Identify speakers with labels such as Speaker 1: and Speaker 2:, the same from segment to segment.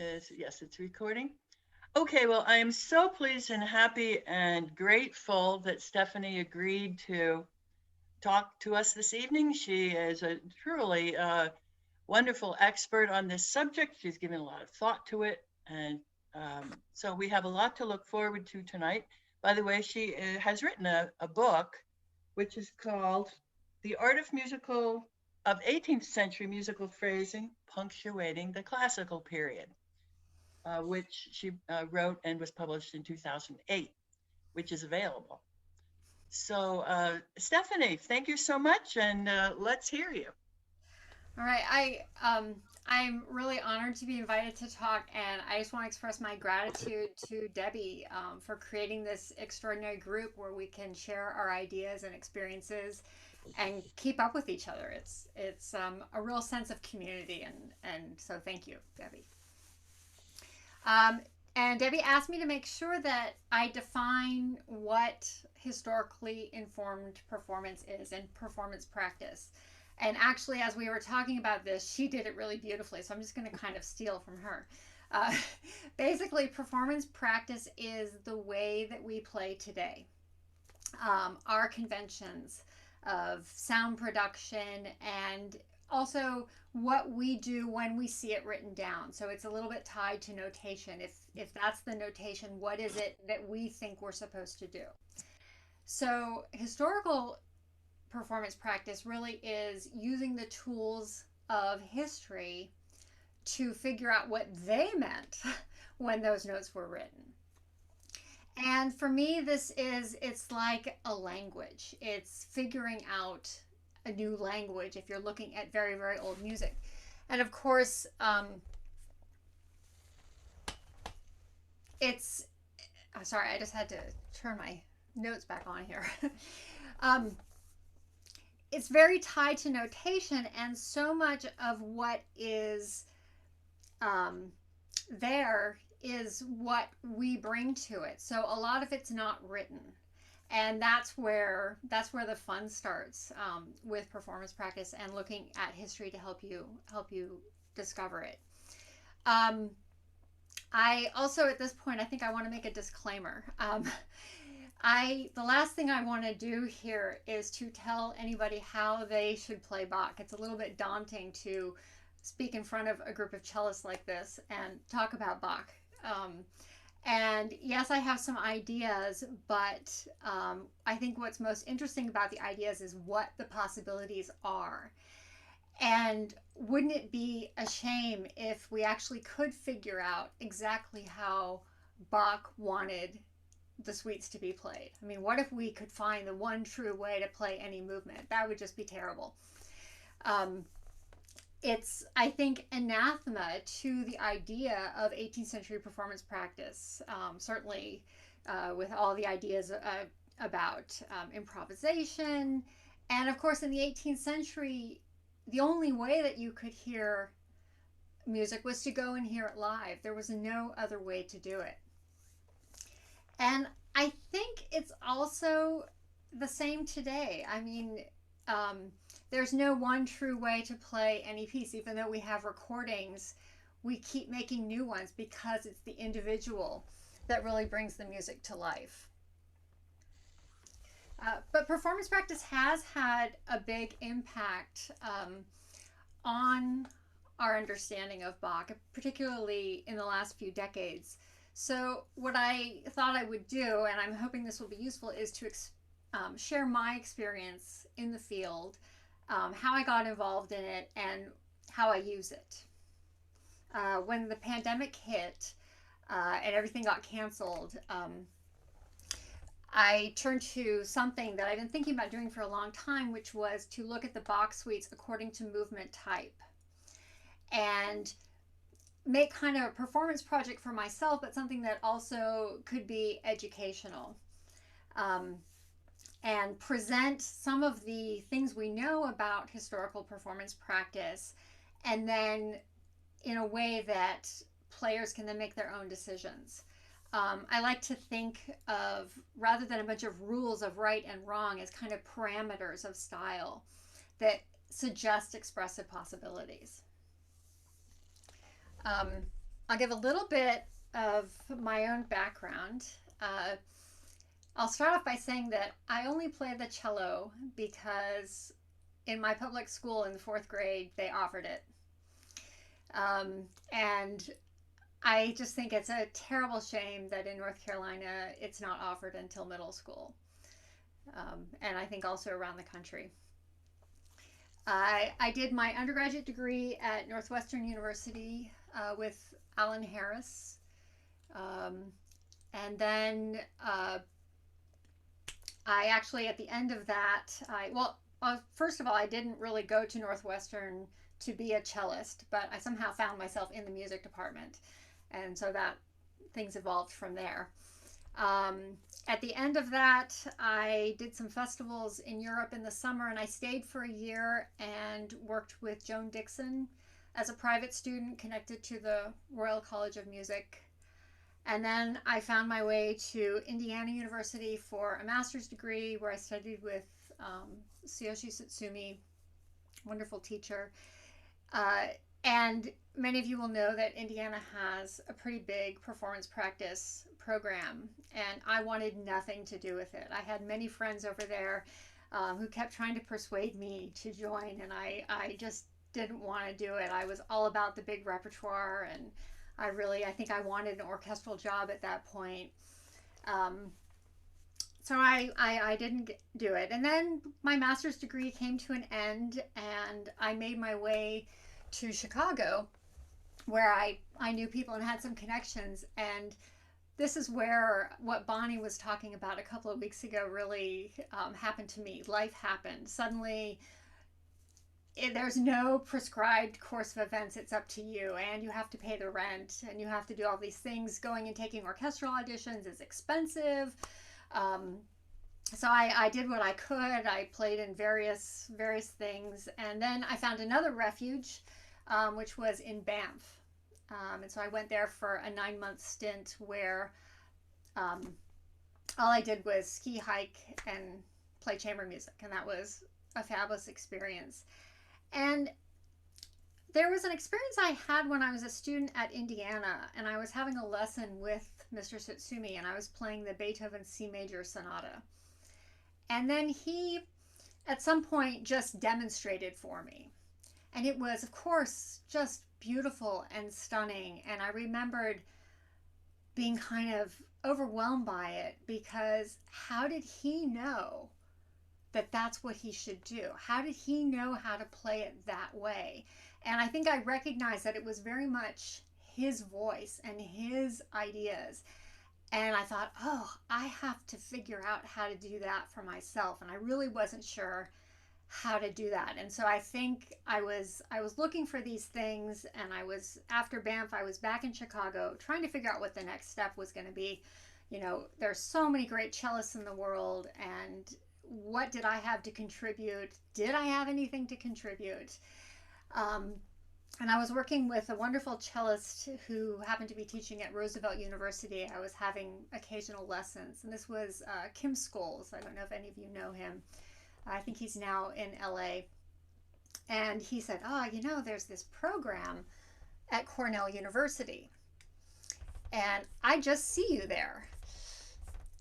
Speaker 1: Yes, it's recording. Okay, well, I am so pleased and happy and grateful that Stephanie agreed to talk to us this evening. She is a truly wonderful expert on this subject. She's given a lot of thought to it, and so we have a lot to look forward to tonight. By the way, she has written a book which is called The Art of Musical of 18th Century Musical Phrasing, Punctuating the Classical Period, which she wrote and was published in 2008, which is available. So, Stephanie, thank you so much, and let's hear you.
Speaker 2: All right, I'm really honored to be invited to talk, and I just want to express my gratitude to Debbie for creating this extraordinary group where we can share our ideas and experiences and keep up with each other. It's a real sense of community, and so thank you, Debbie. Um, and Debbie asked me to make sure that I define what historically informed performance is and performance practice. And actually, as we were talking about this, she did it really beautifully. So I'm just going to kind of steal from her. Uh, Basically, performance practice is the way that we play today. Our conventions of sound production and also what we do when we see it written down. So it's a little bit tied to notation. If that's the notation, what is it that we think we're supposed to do? So historical performance practice really is using the tools of history to figure out what they meant when those notes were written. And for me, it's like a language. It's figuring out a new language if you're looking at very, very old music. And of course, it's, sorry, I just had to turn my notes back on here. um, it's very tied to notation, and so much of what is um, there is what we bring to it. So a lot of it's not written, and that's where the fun starts with performance practice and looking at history to help you discover it. Um, I also at this point I think I want to make a disclaimer. I the last thing I want to do here is to tell anybody how they should play Bach. It's a little bit daunting to speak in front of a group of cellists like this and talk about Bach. Um, and yes, I have some ideas, but I think what's most interesting about the ideas is what the possibilities are. And wouldn't it be a shame if we actually could figure out exactly how Bach wanted the suites to be played? I mean, what if we could find the one true way to play any movement? That would just be terrible. Um, it's, I think, anathema to the idea of 18th century performance practice. Certainly, with all the ideas about improvisation. And of course, in the 18th century, the only way that you could hear music was to go and hear it live. There was no other way to do it. And I think it's also the same today. I mean, there's no one true way to play any piece, even though we have recordings. We keep making new ones because it's the individual that really brings the music to life. But performance practice has had a big impact on our understanding of Bach, particularly in the last few decades. So, what I thought I would do, and I'm hoping this will be useful, is to share my experience in the field, how I got involved in it, and how I use it. When the pandemic hit and everything got canceled, I turned to something that I've been thinking about doing for a long time, which was to look at the Bach suites according to movement type and make kind of a performance project for myself, but something that also could be educational. Um, and present some of the things we know about historical performance practice, and then in a way that players can then make their own decisions. I like to think of, rather than a bunch of rules of right and wrong, as kind of parameters of style that suggest expressive possibilities. Um, I'll give a little bit of my own background. Uh, I'll start off by saying that I only play the cello because in my public school in the fourth grade, they offered it. And I just think it's a terrible shame that in North Carolina it's not offered until middle school. And I think also around the country. I did my undergraduate degree at Northwestern University with Alan Harris. Um, and then I actually, at the end of that, first of all, I didn't really go to Northwestern to be a cellist, but I somehow found myself in the music department. And so that things evolved from there. At the end of that, I did some festivals in Europe in the summer, and I stayed for a year and worked with Joan Dixon as a private student connected to the Royal College of Music. And then I found my way to Indiana University for a master's degree where I studied with Tsuyoshi Tsutsumi, wonderful teacher. Uh, and many of you will know that Indiana has a pretty big performance practice program, and I wanted nothing to do with it. I had many friends over there who kept trying to persuade me to join, and I just didn't want to do it. I was all about the big repertoire, and I think I wanted an orchestral job at that point. Um, so I didn't do it. And then my master's degree came to an end, and I made my way to Chicago, where I knew people and had some connections. And this is where what Bonnie was talking about a couple of weeks ago really happened to me. Life happened. Suddenly, there's no prescribed course of events. It's up to you, and you have to pay the rent, and you have to do all these things. Going and taking orchestral auditions is expensive. Um, so I did what I could. I played in various things, and then I found another refuge, which was in Banff. And so I went there for a 9 month stint where um, all I did was ski, hike, and play chamber music, and that was a fabulous experience. And there was an experience I had when I was a student at Indiana, and I was having a lesson with Mr. Sutsumi, and I was playing the Beethoven C major sonata. And then he, at some point, just demonstrated for me. And it was, of course, just beautiful and stunning. And I remembered being kind of overwhelmed by it because how did he know that that's what he should do? How did he know how to play it that way? And I think I recognized that it was very much his voice and his ideas. And I thought, oh, I have to figure out how to do that for myself. And I really wasn't sure how to do that. And so I think I was looking for these things, and I was after Banff, I was back in Chicago trying to figure out what the next step was going to be. You know, there's so many great cellists in the world, and what did I have to contribute? Did I have anything to contribute? Um, and I was working with a wonderful cellist who happened to be teaching at Roosevelt University. I was having occasional lessons, and this was Kim Scholes. I don't know if any of you know him. I think he's now in LA. And he said, oh, you know, there's this program at Cornell University, and I just see you there.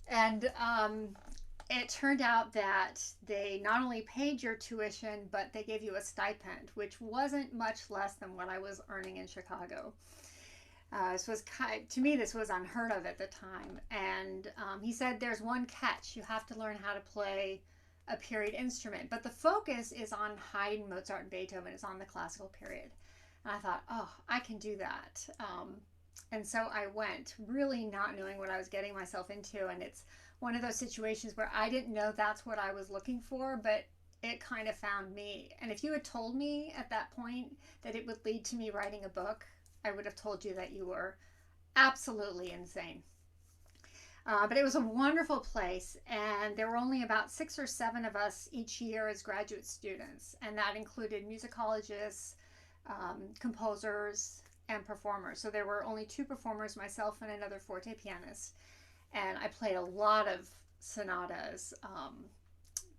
Speaker 2: And it turned out that they not only paid your tuition, but they gave you a stipend, which wasn't much less than what I was earning in Chicago. This was to me, this was unheard of at the time. And he said, there's one catch: you have to learn how to play a period instrument, but the focus is on Haydn, Mozart, and Beethoven. It's on the classical period. And I thought, oh, I can do that. And so I went, really not knowing what I was getting myself into. And it's one of those situations where I didn't know that's what I was looking for, but it kind of found me. And if you had told me at that point that it would lead to me writing a book, I would have told you that you were absolutely insane. But it was a wonderful place, and there were only about 6 or 7 of us each year as graduate students, and that included musicologists, composers, and performers. So there were only 2 performers, myself and another forte pianist, and I played a lot of sonatas,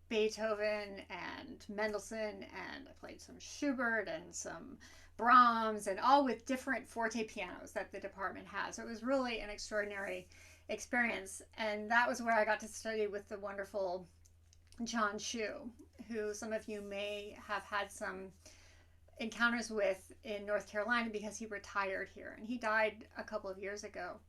Speaker 2: Beethoven and Mendelssohn, and I played some Schubert and some Brahms, and all with different forte pianos that the department has. So it was really an extraordinary experience. And that was where I got to study with the wonderful John Shu, who some of you may have had some encounters with in North Carolina because he retired here and he died a couple of years ago.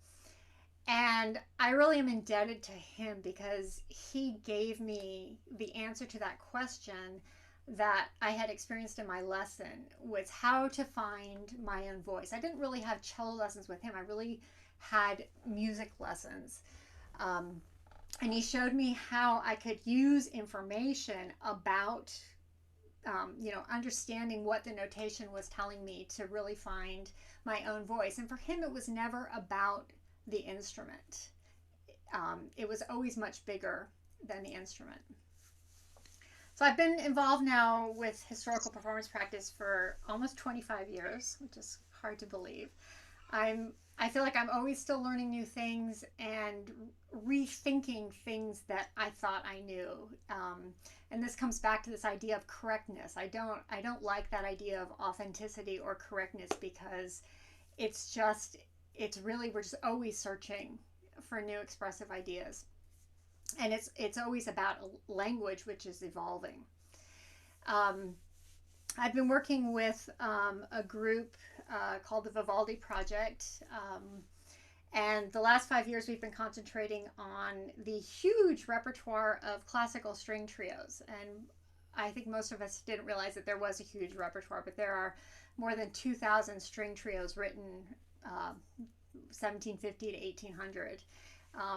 Speaker 2: And I really am indebted to him because he gave me the answer to that question that I had experienced in my lesson, was how to find my own voice. I didn't really have cello lessons with him. I really had music lessons. Um, and he showed me how I could use information about, understanding what the notation was telling me to really find my own voice. And for him, it was never about the instrument. It was always much bigger than the instrument. So I've been involved now with historical performance practice for almost 25 years, which is hard to believe. I feel like I'm always still learning new things and rethinking things that I thought I knew. And this comes back to this idea of correctness. I don't like that idea of authenticity or correctness because it's just it's really we're just always searching for new expressive ideas, and it's always about a language which is evolving. Um, I've been working with a group called the Vivaldi Project. And the last 5 years, we've been concentrating on the huge repertoire of classical string trios. And I think most of us didn't realize that there was a huge repertoire, but there are more than 2,000 string trios written 1750 to 1800.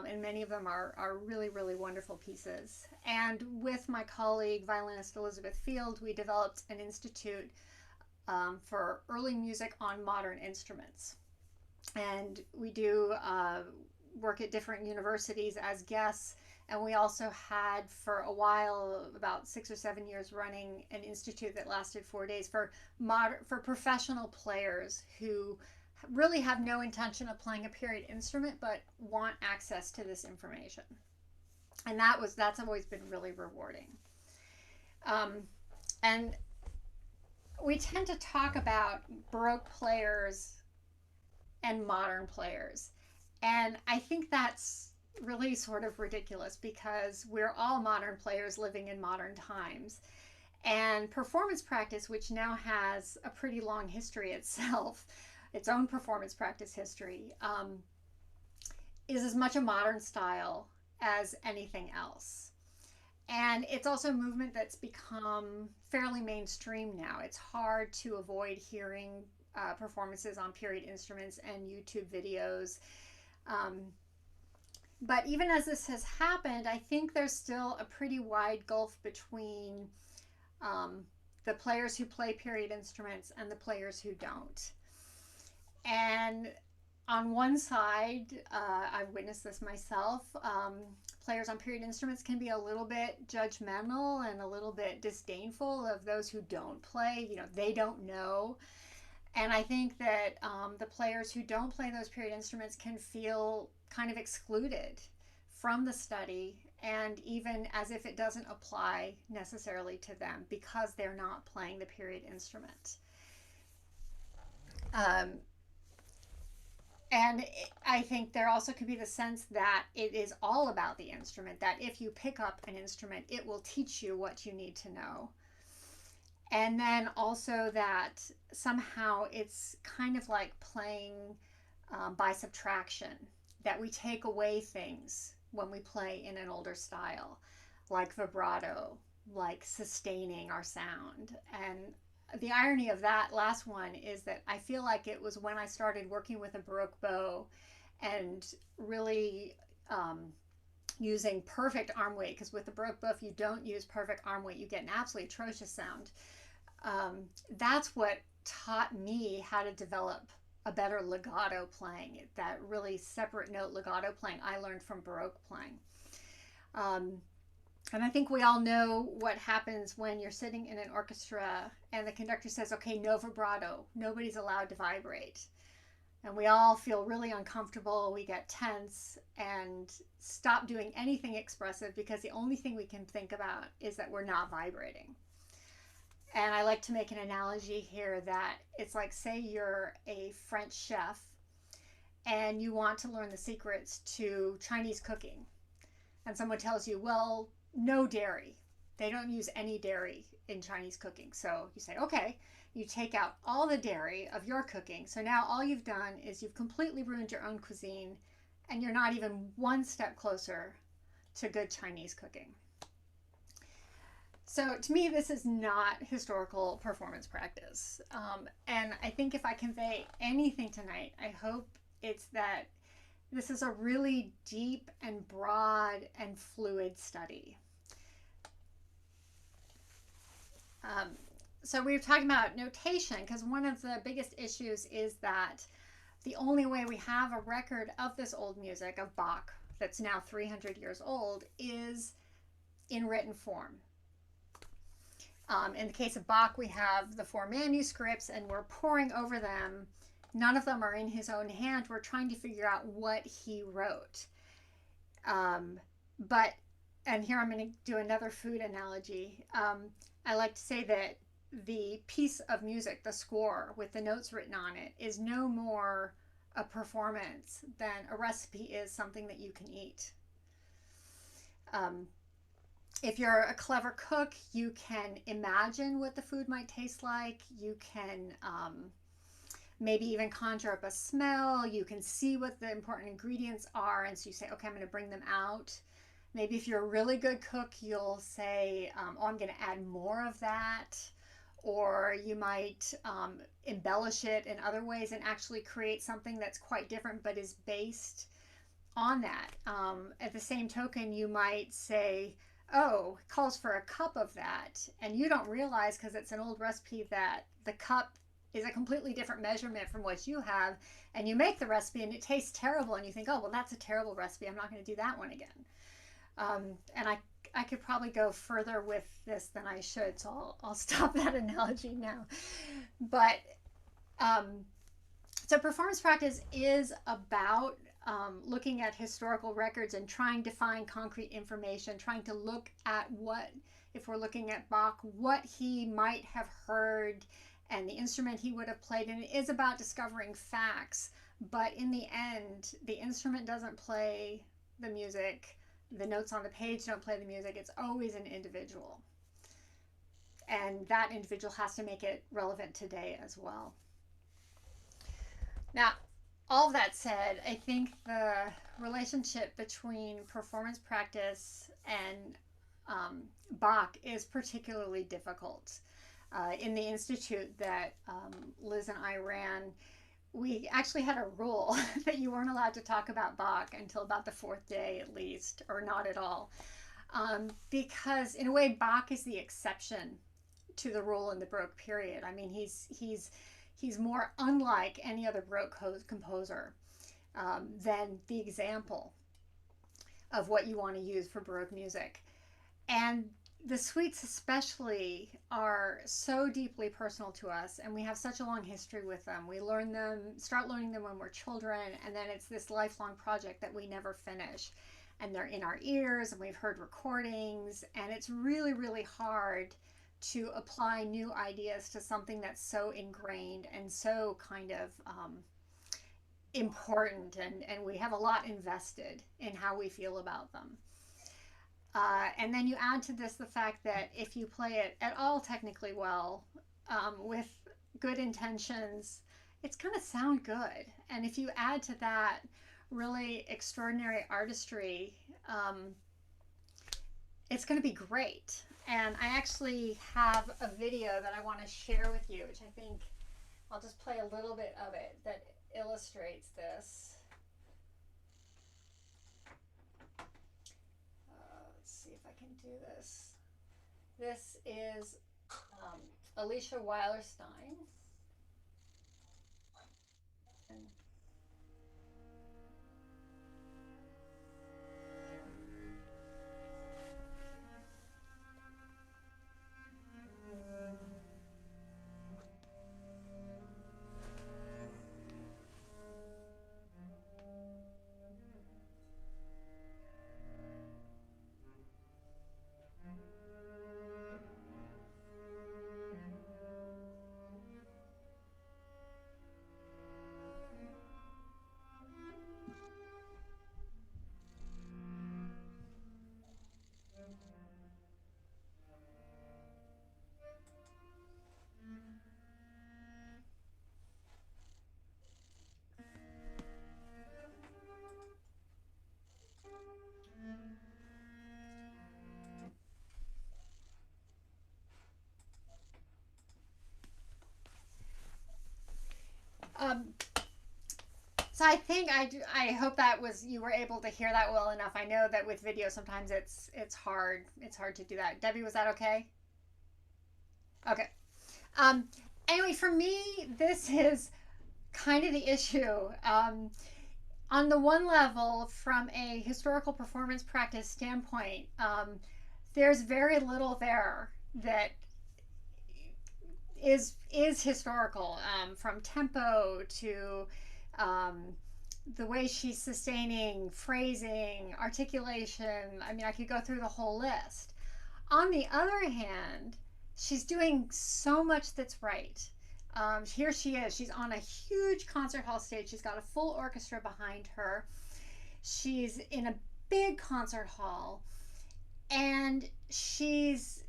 Speaker 2: And many of them are really, really wonderful pieces. And with my colleague, violinist Elizabeth Field, we developed an institute for early music on modern instruments. And we do work at different universities as guests. And we also had for a while, about 6 or 7 years running, an institute that lasted 4 days for professional players who really have no intention of playing a period instrument but want access to this information. And that's always been really rewarding. And we tend to talk about Baroque players and modern players. And I think that's really sort of ridiculous because we're all modern players living in modern times. And performance practice, which now has a pretty long history itself, its own performance practice history, is as much a modern style as anything else. And it's also a movement that's become fairly mainstream now. It's hard to avoid hearing performances on period instruments and YouTube videos. But even as this has happened, I think there's still a pretty wide gulf between the players who play period instruments and the players who don't. And on one side, I've witnessed this myself. Players on period instruments can be a little bit judgmental and a little bit disdainful of those who don't play. They don't know. And I think that the players who don't play those period instruments can feel kind of excluded from the study, and even as if it doesn't apply necessarily to them because they're not playing the period instrument. And I think there also could be the sense that it is all about the instrument, that if you pick up an instrument, it will teach you what you need to know. And then also that somehow it's kind of like playing by subtraction, that we take away things when we play in an older style, like vibrato, like sustaining our sound. And the irony of that last one is that I feel like it was when I started working with a Baroque bow and really using perfect arm weight, because with the Baroque bow, if you don't use perfect arm weight, you get an absolutely atrocious sound. That's what taught me how to develop a better legato playing, that really separate note legato playing I learned from Baroque playing. And I think we all know what happens when you're sitting in an orchestra and the conductor says, okay, no vibrato, nobody's allowed to vibrate. And we all feel really uncomfortable. We get tense and stop doing anything expressive because the only thing we can think about is that we're not vibrating. And I like to make an analogy here that it's like, say you're a French chef and you want to learn the secrets to Chinese cooking. And someone tells you, well, no dairy. They don't use any dairy in Chinese cooking. So you say, okay, you take out all the dairy of your cooking. So now all you've done is you've completely ruined your own cuisine and you're not even one step closer to good Chinese cooking. So to me, this is not historical performance practice. And I think if I convey anything tonight, I hope it's that this is a really deep and broad and fluid study. So we were talking about notation because one of the biggest issues is that the only way we have a record of this old music of Bach that's now 300 years old is in written form. In the case of Bach, we have the 4 manuscripts and we're poring over them. None of them are in his own hand. We're trying to figure out what he wrote. And here I'm going to do another food analogy. I like to say that the piece of music, the score with the notes written on it, is no more a performance than a recipe is something that you can eat. If you're a clever cook, you can imagine what the food might taste like. You can maybe even conjure up a smell. You can see what the important ingredients are. And so you say, okay, I'm going to bring them out. Maybe if you're a really good cook, you'll say, oh, I'm going to add more of that. Or you might embellish it in other ways and actually create something that's quite different but is based on that. At the same token, you might say, oh, it calls for a cup of that. And you don't realize, because it's an old recipe, that the cup is a completely different measurement from what you have. And you make the recipe and it tastes terrible. And you think, oh, well, that's a terrible recipe. I'm not going to do that one again. And I could probably go further with this than I should, so I'll stop that analogy now. But so performance practice is about looking at historical records and trying to find concrete information, trying to look at what, if we're looking at Bach, what he might have heard and the instrument he would have played. And it is about discovering facts, but in the end, the instrument doesn't play the music. The notes on the page don't play the music. It's always an individual. And that individual has to make it relevant today as well. Now, all of that said, I think the relationship between performance practice and Bach is particularly difficult. In the institute that Liz and I ran, we actually had a rule that you weren't allowed to talk about Bach until about the 4th day at least, or not at all. Because in a way, Bach is the exception to the rule in the Baroque period. I mean, he's more unlike any other Baroque composer than the example of what you want to use for Baroque music. And the suites especially are so deeply personal to us, and we have such a long history with them. We start learning them when we're children, and then it's this lifelong project that we never finish. And they're in our ears, and we've heard recordings, and it's really, really hard to apply new ideas to something that's so ingrained and so kind of important, and we have a lot invested in how we feel about them. And then you add to this the fact that if you play it at all technically well, with good intentions, it's going to sound good. And if you add to that really extraordinary artistry, it's going to be great. And I actually have a video that I want to share with you, which I think I'll just play a little bit of it that illustrates this. Let's see if I can do this. This is Alicia Weilerstein. And I think I hope that was you were able to hear that well enough. I know that with video sometimes it's hard. It's hard to do that. Debbie, was that okay? Okay. Um, anyway, for me, this is kind of the issue. On the one level, from a historical performance practice standpoint, there's very little there that is historical, from tempo to um, the way she's sustaining phrasing, articulation. I mean, I could go through the whole list. On the other hand, she's doing so much that's right. Here she is. She's on a huge concert hall stage. She's got a full orchestra behind her. She's in a big concert hall, and she's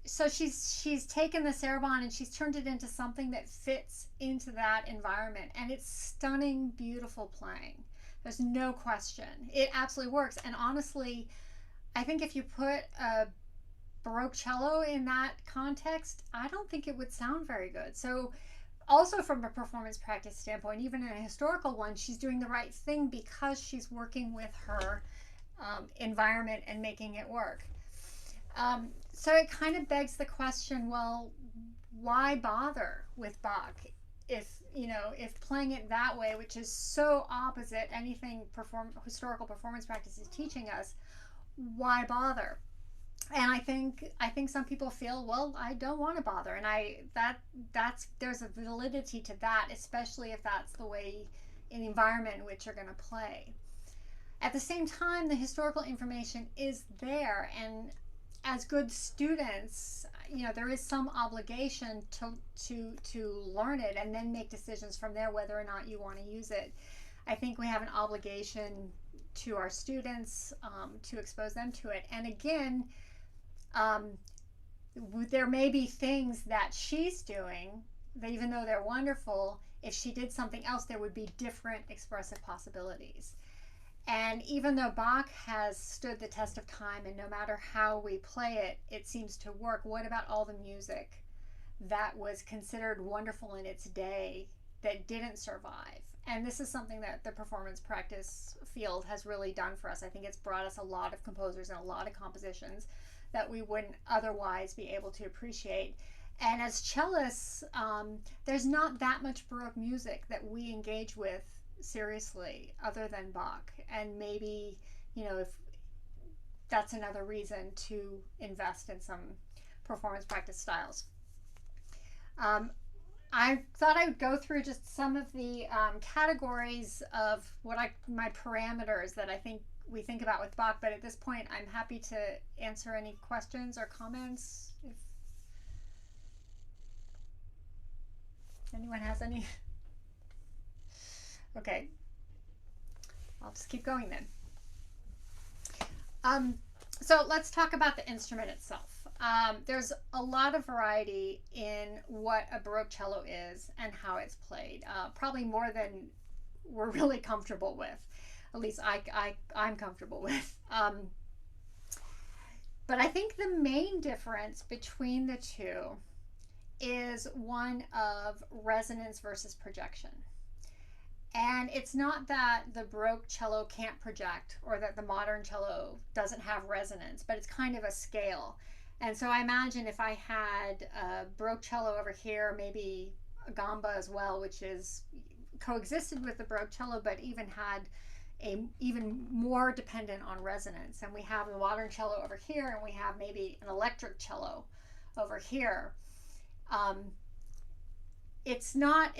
Speaker 2: taken the sarabande and she's turned it into something that fits into that environment, and it's stunning, beautiful playing. There's no question. It absolutely works. And honestly, I think if you put a Baroque cello in that context, I don't think it would sound very good. So, also from a performance practice standpoint, even in a historical one, she's doing the right thing because she's working with her environment and making it work. So it kind of begs the question, well, why bother with Bach if playing it that way, which is so opposite anything historical performance practice is teaching us, why bother? And I think some people feel, well, I don't want to bother, and that's there's a validity to that, especially if that's the way in the environment in which you're going to play. At the same time, the historical information is there, and as good students, there is some obligation to learn it and then make decisions from there whether or not you want to use it. I think we have an obligation to our students, to expose them to it. And again, um, there may be things that she's doing that, even though they're wonderful, if she did something else, there would be different expressive possibilities. And even though Bach has stood the test of time, and no matter how we play it, it seems to work, what about all the music that was considered wonderful in its day that didn't survive? And this is something that the performance practice field has really done for us. I think it's brought us a lot of composers and a lot of compositions that we wouldn't otherwise be able to appreciate. And as cellists, there's not that much Baroque music that we engage with seriously other than Bach. And maybe, if that's another reason to invest in some performance practice styles. I thought I would go through just some of the categories of my parameters that I think we think about with Bach, but at this point I'm happy to answer any questions or comments if anyone has any. Okay, I'll just keep going then. So let's talk about the instrument itself. There's a lot of variety in what a Baroque cello is and how it's played, probably more than we're really comfortable with. At least I'm comfortable with. But I think the main difference between the two is one of resonance versus projection. And it's not that the Baroque cello can't project or that the modern cello doesn't have resonance, but it's kind of a scale. And so I imagine if I had a Baroque cello over here, maybe a gamba as well, which is coexisted with the Baroque cello, but even had even more dependent on resonance. And we have the modern cello over here, and we have maybe an electric cello over here. It's not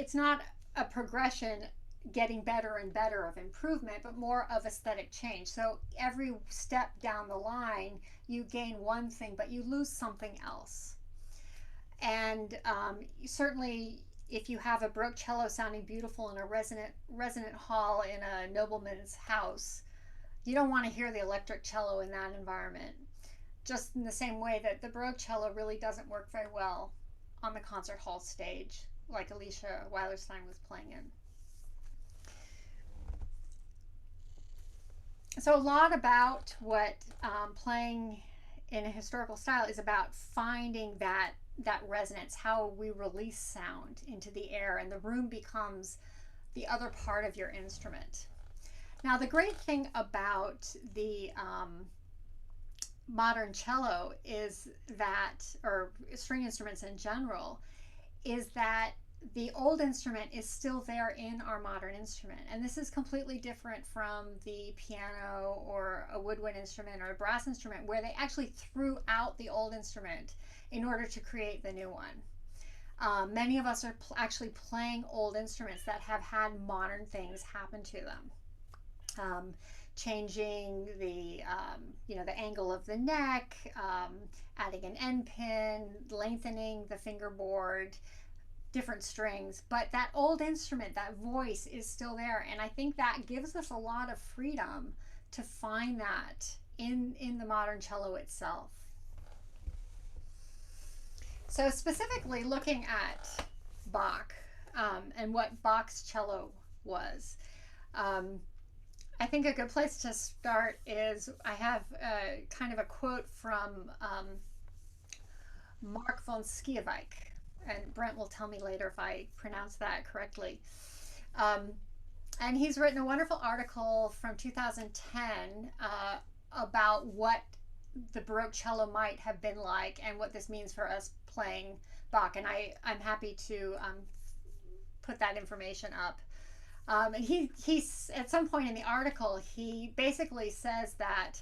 Speaker 2: a progression getting better and better of improvement, but more of aesthetic change. So every step down the line, you gain one thing, but you lose something else. And certainly, if you have a Baroque cello sounding beautiful in a resonant hall in a nobleman's house, you don't want to hear the electric cello in that environment. Just in the same way that the Baroque cello really doesn't work very well on the concert hall stage, like Alicia Weilerstein was playing in. So a lot about what playing in a historical style is about finding that resonance, how we release sound into the air, and the room becomes the other part of your instrument. Now, the great thing about the modern cello is that, or string instruments in general, is that the old instrument is still there in our modern instrument. And this is completely different from the piano or a woodwind instrument or a brass instrument, where they actually threw out the old instrument in order to create the new one. Many of us are actually playing old instruments that have had modern things happen to them. Um, Changing the the angle of the neck, adding an end pin, lengthening the fingerboard, different strings, but that old instrument, that voice is still there. And I think that gives us a lot of freedom to find that in the modern cello itself. So specifically looking at Bach, and what Bach's cello was, um, I think a good place to start is I have kind of a quote from Mark von Schiavik, and Brent will tell me later if I pronounce that correctly. Um, and he's written a wonderful article from 2010 about what the Baroque cello might have been like and what this means for us playing Bach. And I'm happy to put that information up. And he's at some point in the article, he basically says that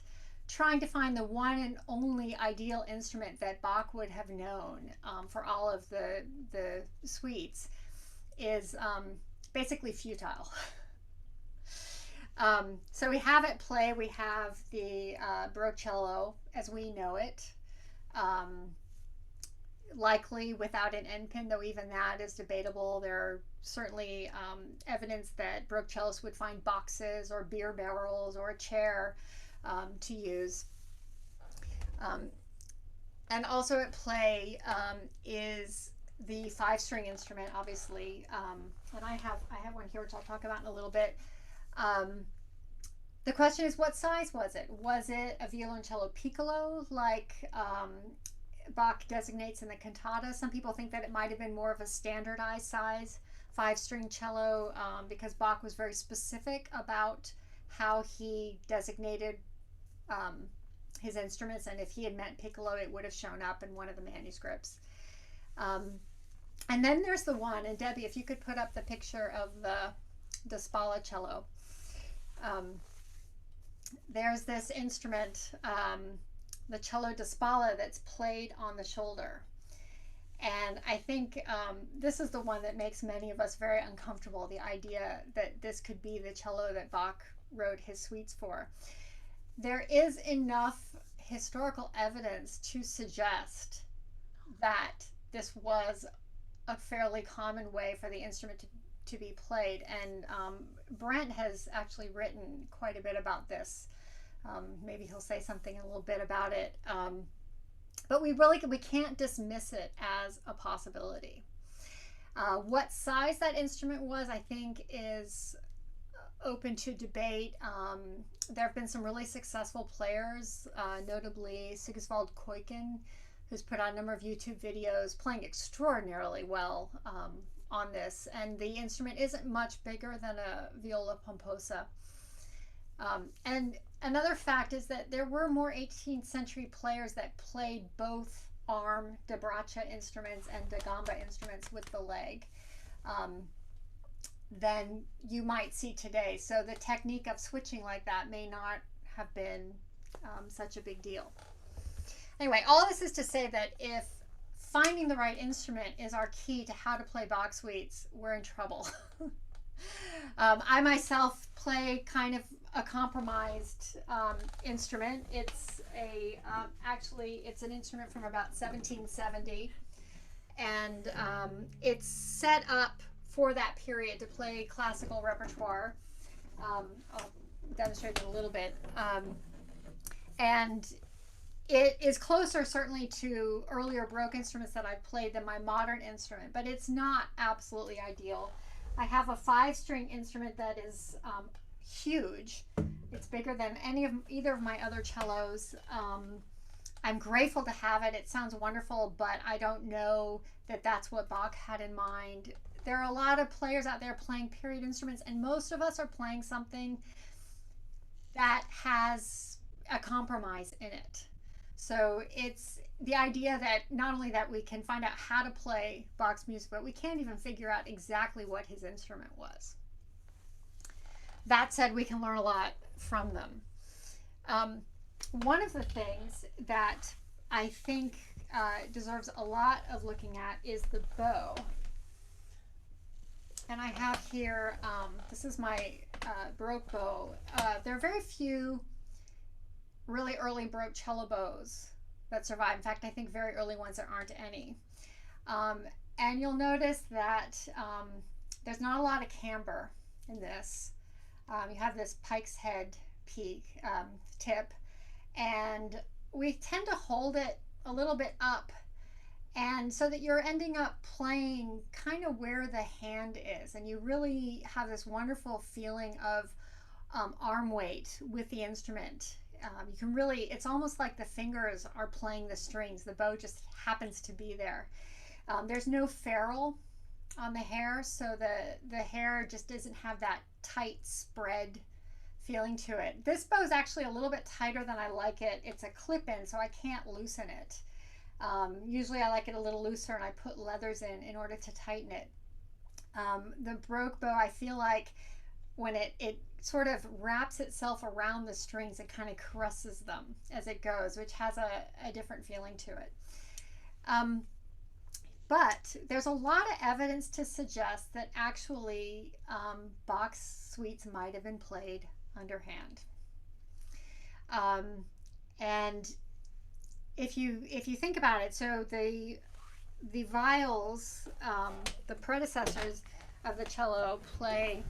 Speaker 2: trying to find the one and only ideal instrument that Bach would have known for all of the suites is basically futile. So we have at play, we have the Baroque cello as we know it, um, likely without an end pin, though even that is debatable. There are certainly evidence that Baroque cellists would find boxes or beer barrels or a chair to use. Um, and also at play is the five-string instrument, obviously, and I have one here which I'll talk about in a little bit. Um, the question is, what size was it? Was it a violoncello piccolo like Bach designates in the cantata? Some people think that it might have been more of a standardized size five-string cello because Bach was very specific about how he designated um, his instruments, and if he had meant piccolo, it would have shown up in one of the manuscripts. Um, and then there's the one, and Debbie, if you could put up the picture of the Da Spalla cello. There's this instrument, the cello da Spalla, that's played on the shoulder. And I think this is the one that makes many of us very uncomfortable, the idea that this could be the cello that Bach wrote his suites for. There is enough historical evidence to suggest that this was a fairly common way for the instrument to be played. And Brent has actually written quite a bit about this. Maybe he'll say something a little bit about it. But we can't dismiss it as a possibility. What size that instrument was, I think, is open to debate. There have been some really successful players, notably Sigiswald Kuiken, who's put out a number of YouTube videos playing extraordinarily well on this. And the instrument isn't much bigger than a viola pomposa. And another fact is that there were more 18th century players that played both arm da braccia instruments and da gamba instruments with the leg than you might see today. So the technique of switching like that may not have been such a big deal. Anyway, all this is to say that if finding the right instrument is our key to how to play Bach suites, we're in trouble. I myself play kind of a compromised instrument. It's actually it's an instrument from about 1770, and it's set up for that period to play classical repertoire. I'll demonstrate it a little bit, and it is closer certainly to earlier Baroque instruments that I've played than my modern instrument, but it's not absolutely ideal. I have a five-string instrument that is huge. It's bigger than either of my other cellos. I'm grateful to have it. It sounds wonderful, but I don't know that that's what Bach had in mind. There are a lot of players out there playing period instruments, and most of us are playing something that has a compromise in it. So it's the idea that not only that we can find out how to play Bach's music, but we can't even figure out exactly what his instrument was. That said, we can learn a lot from them. Um, One of the things that I think deserves a lot of looking at is the bow. And I have here, this is my Baroque bow. There are very few really early Baroque cello bows that survive. In fact, I think very early ones there aren't any. Um, and you'll notice that there's not a lot of camber in this. You have this pike's head peak tip, and we tend to hold it a little bit up, and so that you're ending up playing kind of where the hand is, and you really have this wonderful feeling of arm weight with the instrument. You can really, it's almost like the fingers are playing the strings. The bow just happens to be there. There's no ferrule on the hair, so the hair just doesn't have that tight spread feeling to it. This bow is actually a little bit tighter than I like it. It's a clip-in, so I can't loosen it. Usually I like it a little looser, and I put leathers in order to tighten it. The Baroque bow, I feel like when it sort of wraps itself around the strings, it kind of caresses them as it goes, which has a different feeling to it. But there's a lot of evidence to suggest that actually Bach's suites might have been played underhand. And if you think about it, so the Vials, the predecessors of the cello, play.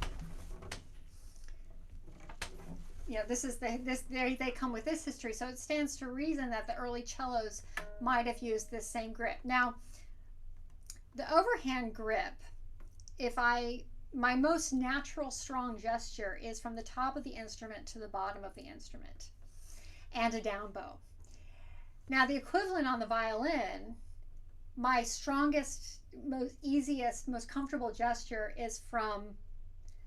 Speaker 2: They come with this history, so it stands to reason that the early cellos might have used this same grip. Now, the overhand grip, my most natural strong gesture is from the top of the instrument to the bottom of the instrument, and a down bow. Now, the equivalent on the violin, my strongest, most easiest, most comfortable gesture is from,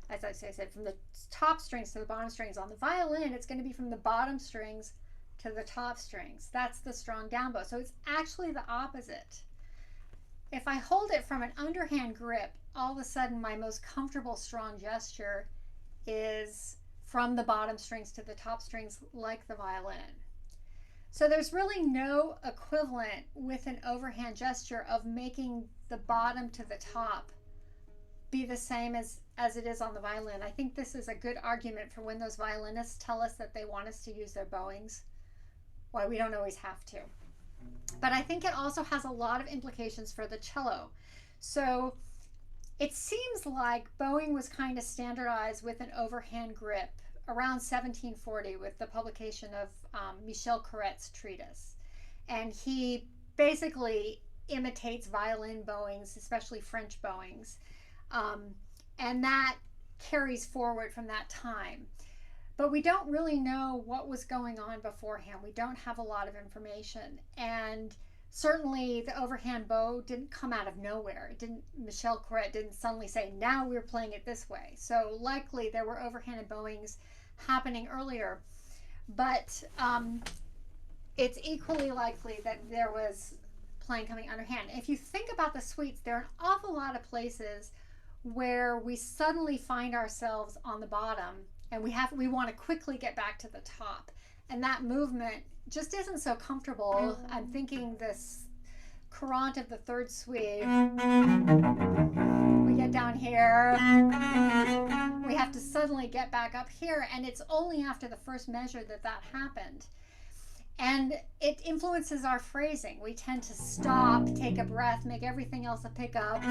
Speaker 2: as I said, from the top strings to the bottom strings. On the violin, it's going to be from the bottom strings to the top strings. That's the strong down bow. So it's actually the opposite. If I hold it from an underhand grip, all of a sudden my most comfortable strong gesture is from the bottom strings to the top strings, like the violin. So there's really no equivalent with an overhand gesture of making the bottom to the top be the same as it is on the violin. I think this is a good argument for when those violinists tell us that they want us to use their bowings, why we don't always have to. But I think it also has a lot of implications for the cello. So it seems like bowing was kind of standardized with an overhand grip around 1740 with the publication of Michel Corret's treatise. And he basically imitates violin bowings, especially French bowings. And that carries forward from that time. But we don't really know what was going on beforehand. We don't have a lot of information. And certainly the overhand bow didn't come out of nowhere. Michel Corret didn't suddenly say, now we're playing it this way. So likely there were overhanded bowings happening earlier. But it's equally likely that there was playing coming underhand. If you think about the suites, there are an awful lot of places where we suddenly find ourselves on the bottom, and we want to quickly get back to the top, and that movement just isn't so comfortable. I'm thinking this courant of the third suite. We get down here, we have to suddenly get back up here, and it's only after the first measure that happened. And it influences our phrasing. We tend to stop, take a breath, make everything else a pickup.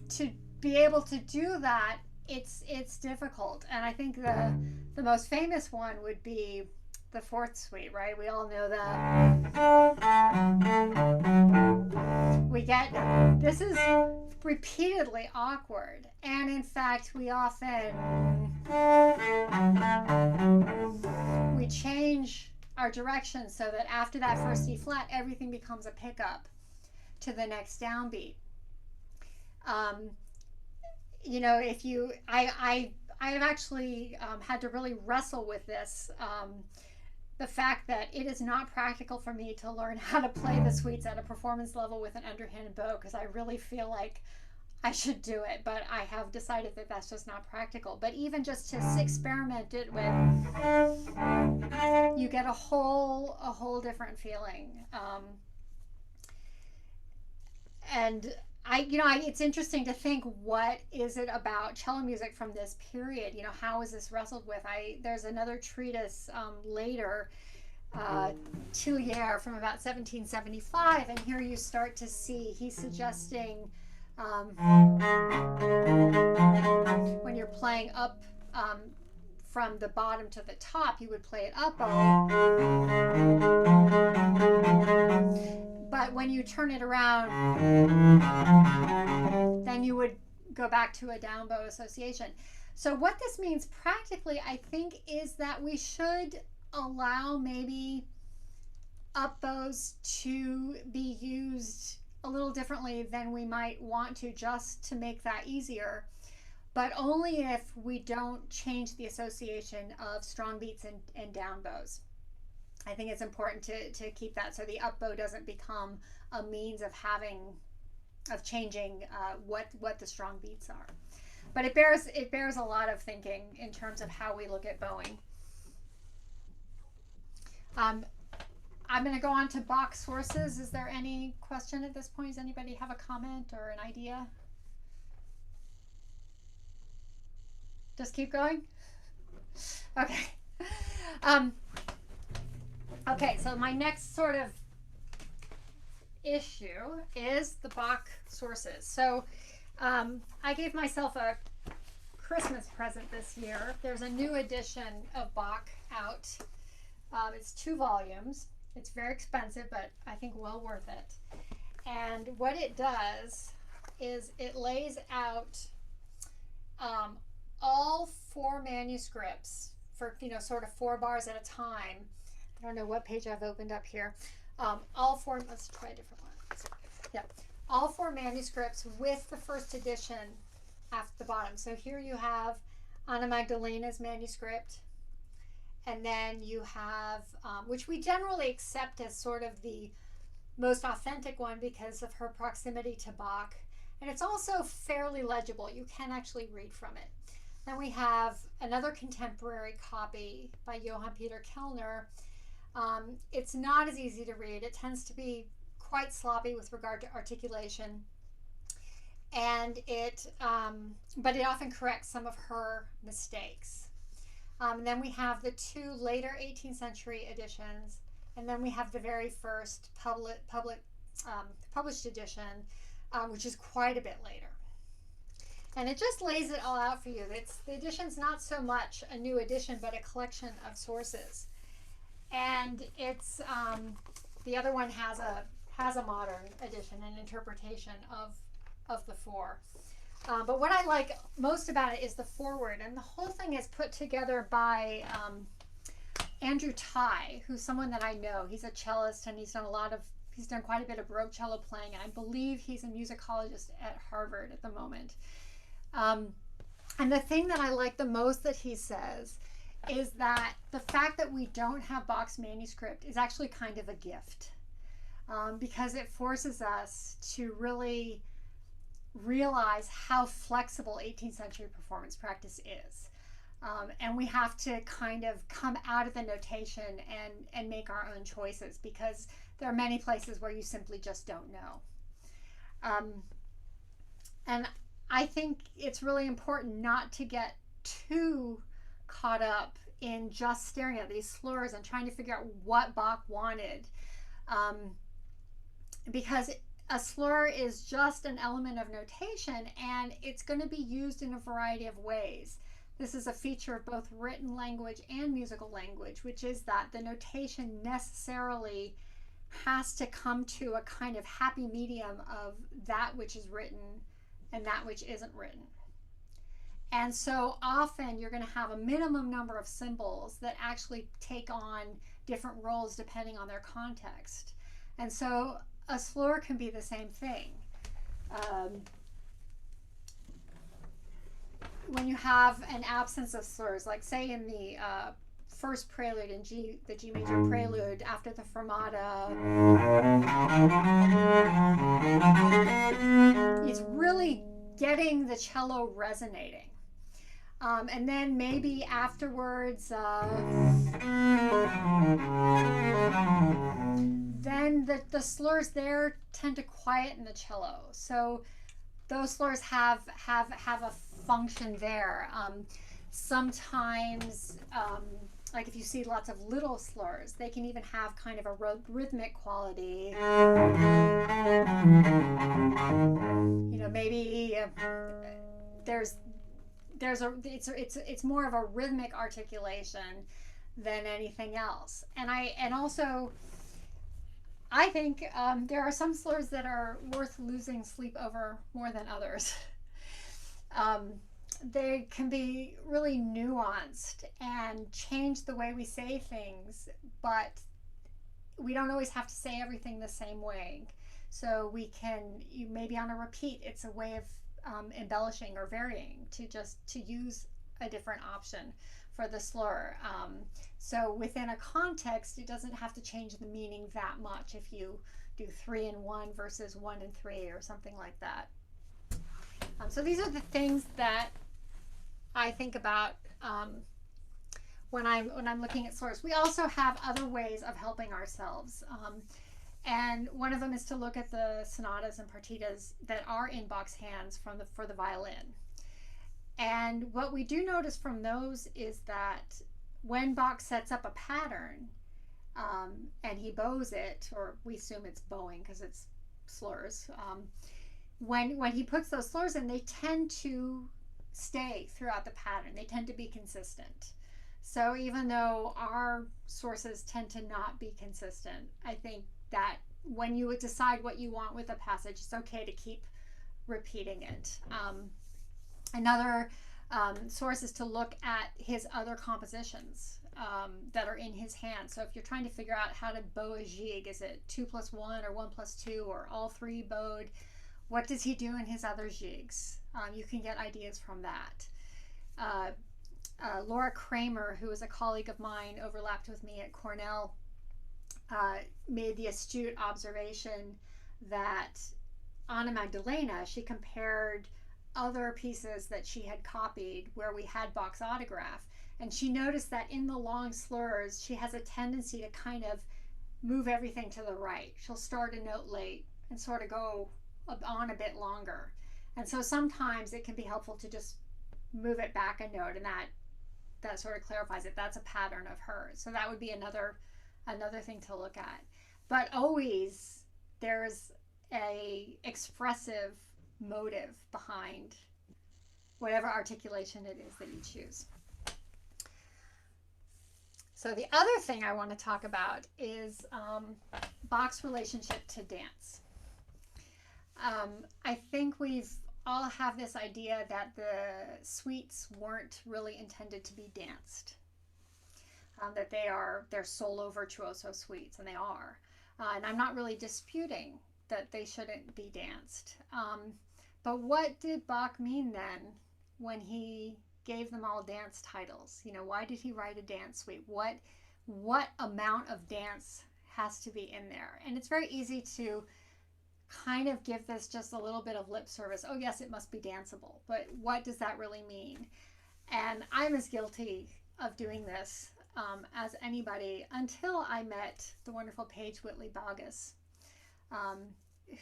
Speaker 2: To be able to do that, it's difficult. And I think the most famous one would be the fourth suite, right? We all know that. This is repeatedly awkward, and in fact we change our direction so that after that first E flat, everything becomes a pickup to the next downbeat. if you, I've actually had to really wrestle with this. The fact that it is not practical for me to learn how to play the suites at a performance level with an underhanded bow, because I really feel like I should do it, but I have decided that that's just not practical. But even just to experiment it with, you get a whole different feeling. And it's interesting to think, what is it about cello music from this period? How is this wrestled with? There's another treatise later, Tillier, from about 1775, and here you start to see he's suggesting, when you're playing up, from the bottom to the top, you would play it up but when you turn it around, then you would go back to a down bow association. So what this means practically, I think, is that we should allow maybe up bows to be used a little differently than we might want to, just to make that easier, but only if we don't change the association of strong beats and down bows. I think it's important to keep that, so the up bow doesn't become a means of changing what the strong beats are. But it bears a lot of thinking in terms of how we look at bowing. I'm going to go on to Bach sources. Is there any question at this point? Does anybody have a comment or an idea? Just keep going? Okay. Okay, so my next sort of issue is the Bach sources. So I gave myself a Christmas present this year. There's a new edition of Bach out. It's 2 volumes. It's very expensive, but I think well worth it. And what it does is it lays out all 4 manuscripts for, sort of 4 bars at a time. I don't know what page I've opened up here. All 4, let's try a different one. Yeah, all 4 manuscripts with the first edition at the bottom. So here you have Anna Magdalena's manuscript, and then you have, which we generally accept as sort of the most authentic one because of her proximity to Bach, and it's also fairly legible. You can actually read from it. Then we have another contemporary copy by Johann Peter Kellner. It's not as easy to read. It tends to be quite sloppy with regard to articulation, and but it often corrects some of her mistakes. Then we have the 2 later 18th century editions, and then we have the very first published edition, which is quite a bit later. And it just lays it all out for you. The edition's not so much a new edition, but a collection of sources. And it's the other one has a modern edition and interpretation of the 4. But what I like most about it is the foreword, and the whole thing is put together by Andrew Ty, who's someone that I know. He's a cellist, and he's done quite a bit of Baroque cello playing, and I believe he's a musicologist at Harvard at the moment. And the thing that I like the most that he says is that the fact that we don't have Bach's manuscript is actually kind of a gift, because it forces us to really realize how flexible 18th century performance practice is. And we have to kind of come out of the notation and make our own choices, because there are many places where you simply just don't know. And I think it's really important not to get too caught up in just staring at these slurs and trying to figure out what Bach wanted, because a slur is just an element of notation, and it's going to be used in a variety of ways. This is a feature of both written language and musical language, which is that the notation necessarily has to come to a kind of happy medium of that which is written and that which isn't written. And so often you're going to have a minimum number of symbols that actually take on different roles depending on their context. And so a slur can be the same thing. when you have an absence of slurs, like say in the first prelude in G, the G major prelude after the fermata, it's really getting the cello resonating. And then maybe afterwards, then the slurs there tend to quieten the cello. So those slurs have a function there. Sometimes, like if you see lots of little slurs, they can even have kind of a rhythmic quality. Maybe there's it's more of a rhythmic articulation than anything else. And also I think there are some slurs that are worth losing sleep over more than others. um, they can be really nuanced and change the way we say things, but we don't always have to say everything the same way. So we can, maybe on a repeat, it's a way of embellishing or varying to use a different option for the slur. So within a context, it doesn't have to change the meaning that much if you do 3 and 1 versus 1 and 3 or something like that. So these are the things that I think about when I'm looking at slurs. We also have other ways of helping ourselves. And one of them is to look at the sonatas and partitas that are in Bach's hands for the violin. And what we do notice from those is that when Bach sets up a pattern and he bows it, or we assume it's bowing because it's slurs, when he puts those slurs in, they tend to stay throughout the pattern. They tend to be consistent. So even though our sources tend to not be consistent, I think that when you decide what you want with a passage, it's okay to keep repeating it. Another source is to look at his other compositions that are in his hand. So if you're trying to figure out how to bow a jig, is it 2 plus 1 or 1 plus 2 or all three bowed? What does he do in his other jigs? You can get ideas from that. Laura Kramer, who was a colleague of mine, overlapped with me at Cornell, made the astute observation that Anna Magdalena, she compared other pieces that she had copied where we had Bach's autograph, and she noticed that in the long slurs, she has a tendency to kind of move everything to the right. She'll start a note late and sort of go on a bit longer. And so sometimes it can be helpful to just move it back a note, and that sort of clarifies it. That's a pattern of hers. So that would be another thing to look at. But always there's a expressive motive behind whatever articulation it is that you choose. So the other thing I want to talk about is Bach's relationship to dance. I think we've all have this idea that the suites weren't really intended to be danced, that they're solo virtuoso suites, and they are. And I'm not really disputing that they shouldn't be danced. But what did Bach mean then when he gave them all dance titles? Why did he write a dance suite? What amount of dance has to be in there? And it's very easy to kind of give this just a little bit of lip service. Oh yes, it must be danceable, but what does that really mean? And I'm as guilty of doing this as anybody, until I met the wonderful Paige Whitley Bogus,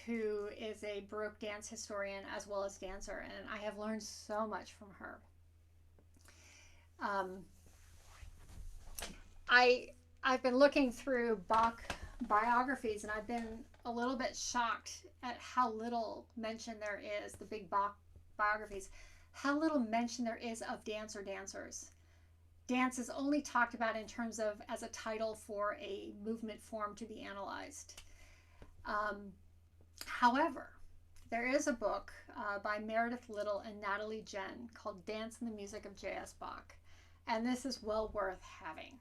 Speaker 2: who is a Baroque dance historian as well as dancer, and I have learned so much from her. I've been looking through Bach biographies, and I've been a little bit shocked at how little mention there is, the big Bach biographies, how little mention there is of dance or dancers. Dance is only talked about in terms of as a title for a movement form to be analyzed. However, there is a book by Meredith Little and Natalie Jen called Dance and the Music of J.S. Bach, and this is well worth having.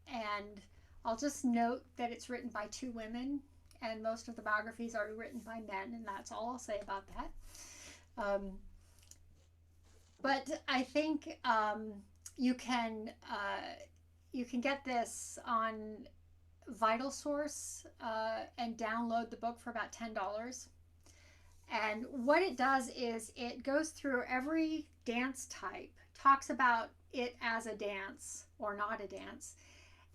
Speaker 2: And I'll just note that it's written by 2 women, and most of the biographies are written by men, and that's all I'll say about that. But I think you can you can get this on Vital Source and download the book for about $10. And what it does is it goes through every dance type, talks about it as a dance or not a dance,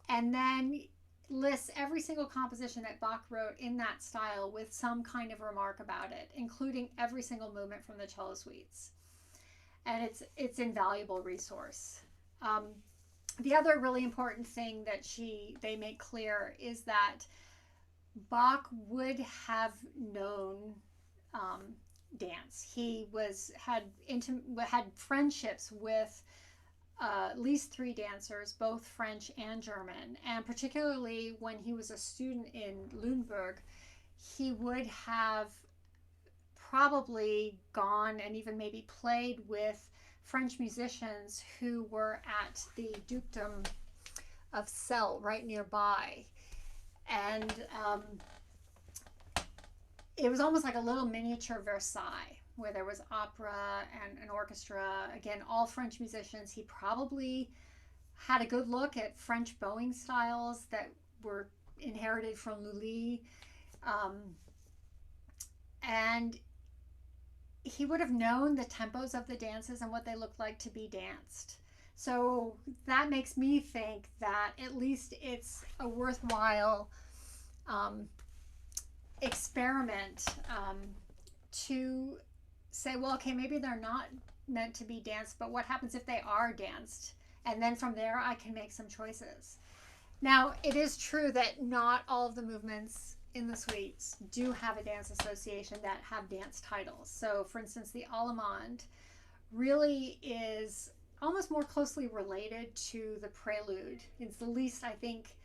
Speaker 2: and then lists every single composition that Bach wrote in that style with some kind of remark about it, including every single movement from the cello suites. And it's invaluable resource. Um, the other really important thing that they make clear is that Bach would have known um, dance. He had friendships with at least three dancers, both French and German. And particularly when he was a student in Lüneburg, he would have probably gone and even maybe played with French musicians who were at the Dukedom of Cello right nearby. And it was almost like a little miniature Versailles where there was opera and an orchestra. Again, all French musicians. He probably had a good look at French bowing styles that were inherited from Lully. Um, and he would have known the tempos of the dances and what they looked like to be danced. So that makes me think that at least it's a worthwhile um, experiment to say, well, okay, maybe they're not meant to be danced, but what happens if they are danced? And then from there, I can make some choices. Now, it is true that not all of the movements in the suites do have a dance association that have dance titles. So, for instance, the Allemande really is almost more closely related to the prelude. It's the least, I think,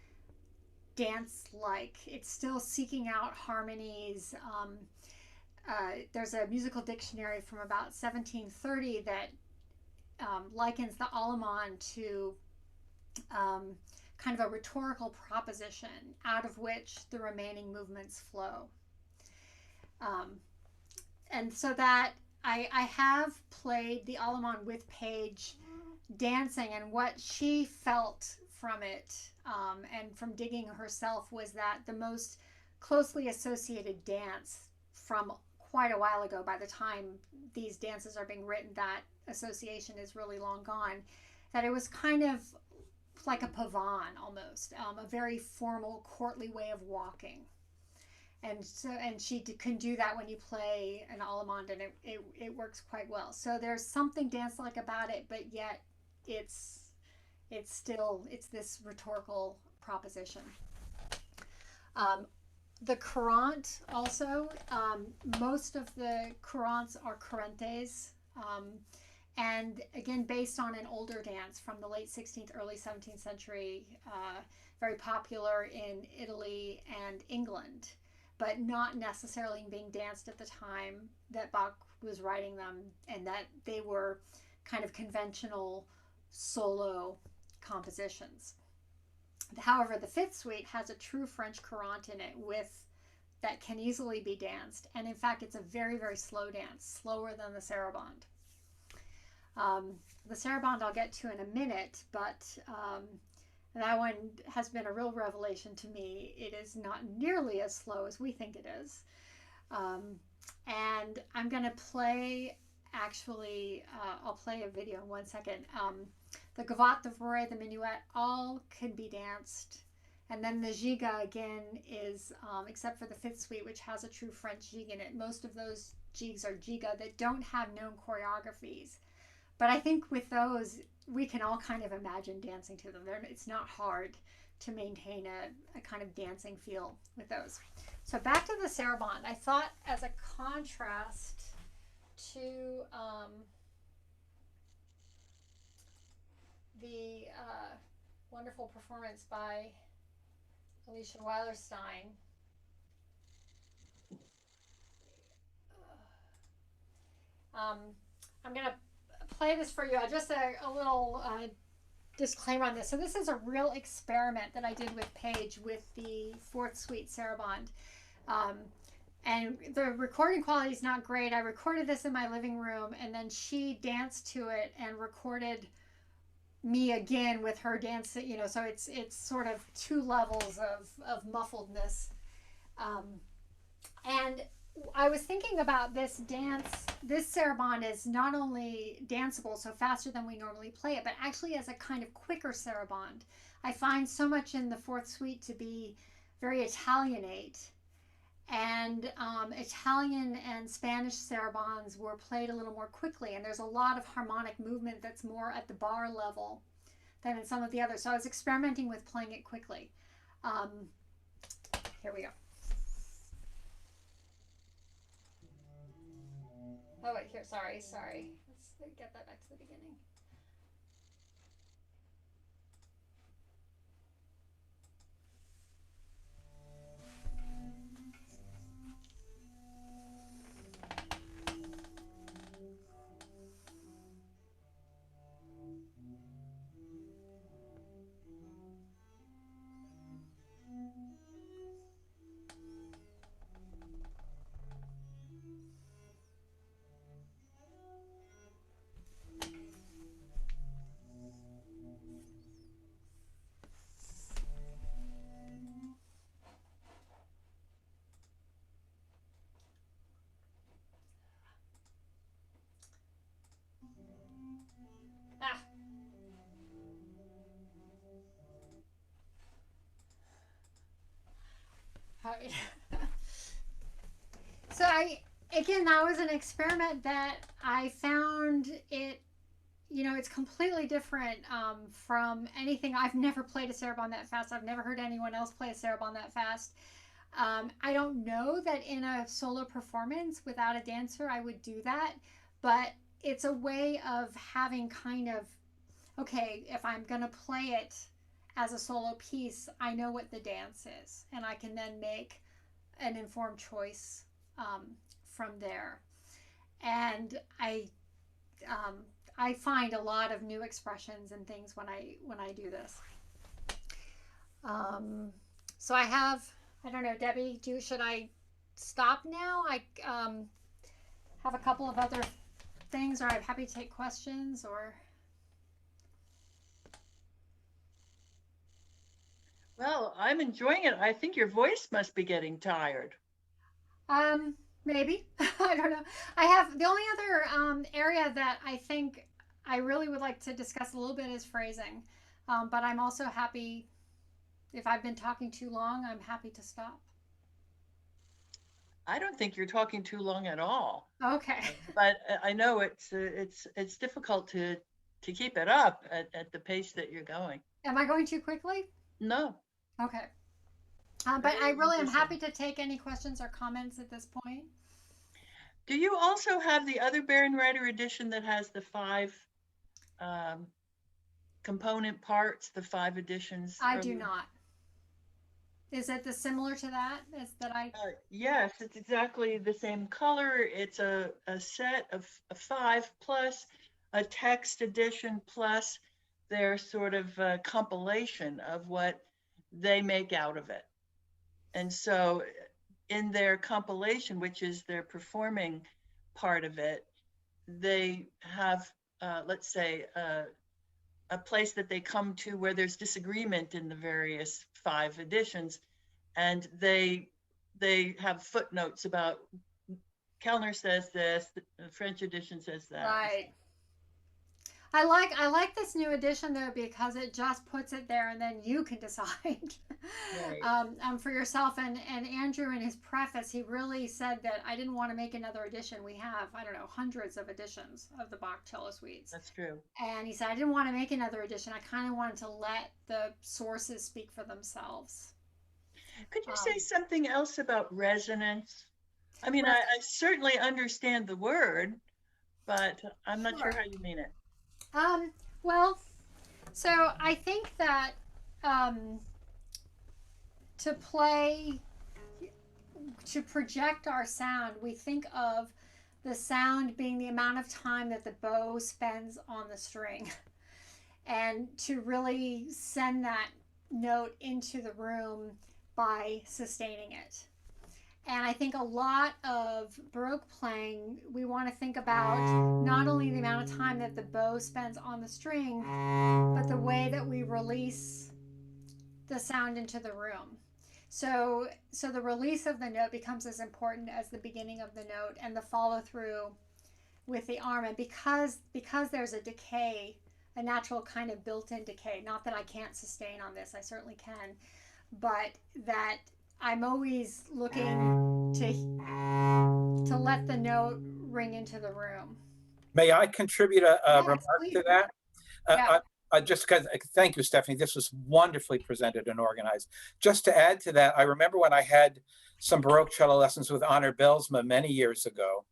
Speaker 2: dance like. It's still seeking out harmonies. There's a musical dictionary from about 1730 that likens the Allemande to kind of a rhetorical proposition out of which the remaining movements flow. Um, and so that I have played the Allemande with Paige dancing, and what she felt from it and from digging herself was that the most closely associated dance from quite a while ago, by the time these dances are being written, that association is really long gone, that it was kind of like a pavane almost, a very formal, courtly way of walking. And she can do that when you play an allemande, and it works quite well. So there's something dance-like about it, but yet it's it's this rhetorical proposition. Um, the courant also, most of the courants are courantes. And again, based on an older dance from the late 16th, early 17th century, very popular in Italy and England, but not necessarily being danced at the time that Bach was writing them, and that they were kind of conventional solo compositions. However, the fifth suite has a true French courant in it with that can easily be danced, and in fact, it's a very, very slow dance, slower than the sarabande. The sarabande I'll get to in a minute, but that one has been a real revelation to me. It is not nearly as slow as we think it is. And I'm going to play, actually, I'll play a video in 1 second. The gavotte, the voret, the minuet, all can be danced. And then the giga, again, is, except for the fifth suite, which has a true French gigue in it, most of those jigs are giga that don't have known choreographies. But I think with those, we can all kind of imagine dancing to them. It's not hard to maintain a kind of dancing feel with those. So back to the sarabande. I thought as a contrast to the wonderful performance by Alicia Weilerstein. I'm going to play this for you. Just a little disclaimer on this. So this is a real experiment that I did with Paige with the fourth suite sarabande. And and the recording quality is not great. I recorded this in my living room, and then she danced to it and recorded me again with her dancing. So it's sort of two levels of muffledness. Um, and I was thinking about this dance. This saraband is not only danceable, so faster than we normally play it, but actually as a kind of quicker saraband. I find so much in the fourth suite to be very Italianate, and Italian and Spanish sarabands were played a little more quickly, and there's a lot of harmonic movement that's more at the bar level than in some of the others. So I was experimenting with playing it quickly. Um, Here we go. Oh wait, here. Sorry. Let's get that back to the beginning. Ah, all right. So again, that was an experiment that I found it. It's completely different from anything. I've never played a saraband that fast. I've never heard anyone else play a saraband that fast. I don't know that in a solo performance without a dancer I would do that, but it's a way of having kind of, okay, if I'm going to play it as a solo piece, I know what the dance is, and I can then make an informed choice from there. And um, I find a lot of new expressions and things when I do this. Um, so I don't know, Debbie. Should I stop now? I have a couple of other things, or I'm happy to take questions. Or
Speaker 1: Well, I'm enjoying it. I think your voice must be getting tired.
Speaker 2: maybe. I don't know. I have the only other area that I think I really would like to discuss a little bit is phrasing. But I'm also happy if I've been talking too long. I'm happy to stop.
Speaker 1: I don't think you're talking too long at all,
Speaker 2: Okay.
Speaker 1: but I know it's difficult to keep it up at the pace that you're going.
Speaker 2: Am I going too quickly?
Speaker 1: No,
Speaker 2: Okay. But I
Speaker 1: very
Speaker 2: really am
Speaker 1: interesting.
Speaker 2: happy to take any questions or comments at this point.
Speaker 1: Do you also have the other Baron Writer edition that has the five um, component parts, the five editions
Speaker 2: I do
Speaker 1: earlier?
Speaker 2: not. Is it the similar to that as that I?
Speaker 1: Yes, it's exactly the same color. It's a set of five plus a text edition plus their sort of compilation of what they make out of it. And so in their compilation, which is their performing part of it, they have, let's say, a place that they come to where there's disagreement in the various five editions, and they have footnotes about Kellner says this, the French edition says that.
Speaker 2: Right. I like this new edition though because it just puts it there and then you can decide
Speaker 1: Right.
Speaker 2: for yourself. And Andrew in his preface he really said that I didn't want to make another edition. We have I don't know hundreds of editions of the Bach Cello Suites,
Speaker 1: That's true.
Speaker 2: and he said I didn't want to make another edition. I kind of wanted to let the sources speak for themselves.
Speaker 1: Could you say
Speaker 2: Um,
Speaker 1: something else about resonance? I mean,
Speaker 2: res-
Speaker 1: I certainly understand the word, but I'm not sure
Speaker 2: sure.
Speaker 1: how you mean it.
Speaker 2: Um, well, so I think that um, to play to project our sound, we think of the sound being the amount of time that the bow spends on the string. And to really send that note into the room by sustaining it. And I think a lot of Baroque playing, we want to think about not only the amount of time that the bow spends on the string, but the way that we release the sound into the room. So the release of the note becomes as important as the beginning of the note, and the follow through with the arm. And because there's a decay, a natural kind of built-in decay, not that I can't sustain on this, I certainly can, but that I'm always looking to let the note ring into the room.
Speaker 3: May I contribute a
Speaker 2: Yes,
Speaker 3: remark
Speaker 2: please.
Speaker 3: to that?
Speaker 2: Yeah.
Speaker 3: Just because, thank you, Stephanie. This was wonderfully presented and organized. Just to add to that, I remember when I had some Baroque cello lessons with Honor Belsma many years ago.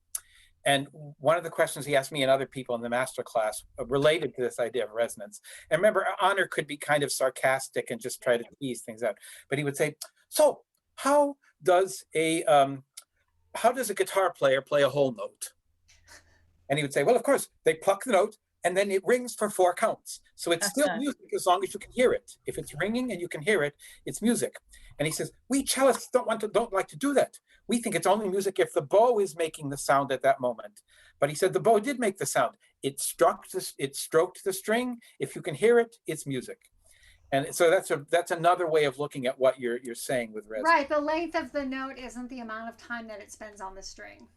Speaker 3: And one of the questions he asked me and other people in the master class related to this idea of resonance. And remember, Honor could be kind of sarcastic and just try to tease things out. But he would say, so how does a guitar player play a whole note? And he would say, well, of course, they pluck the note and then it rings for 4 counts. So it's still music as long as you can hear it. If it's ringing and you can hear it, it's music. And he says, we cellists don't like to do that. We think it's only music if the bow is making the sound at that moment. But he said the bow did make the sound. It stroked the string. If you can hear it, it's music. And so that's another way of looking at what you're saying with resonance.
Speaker 2: Right. The length of the note isn't the amount of time that it spends on the string.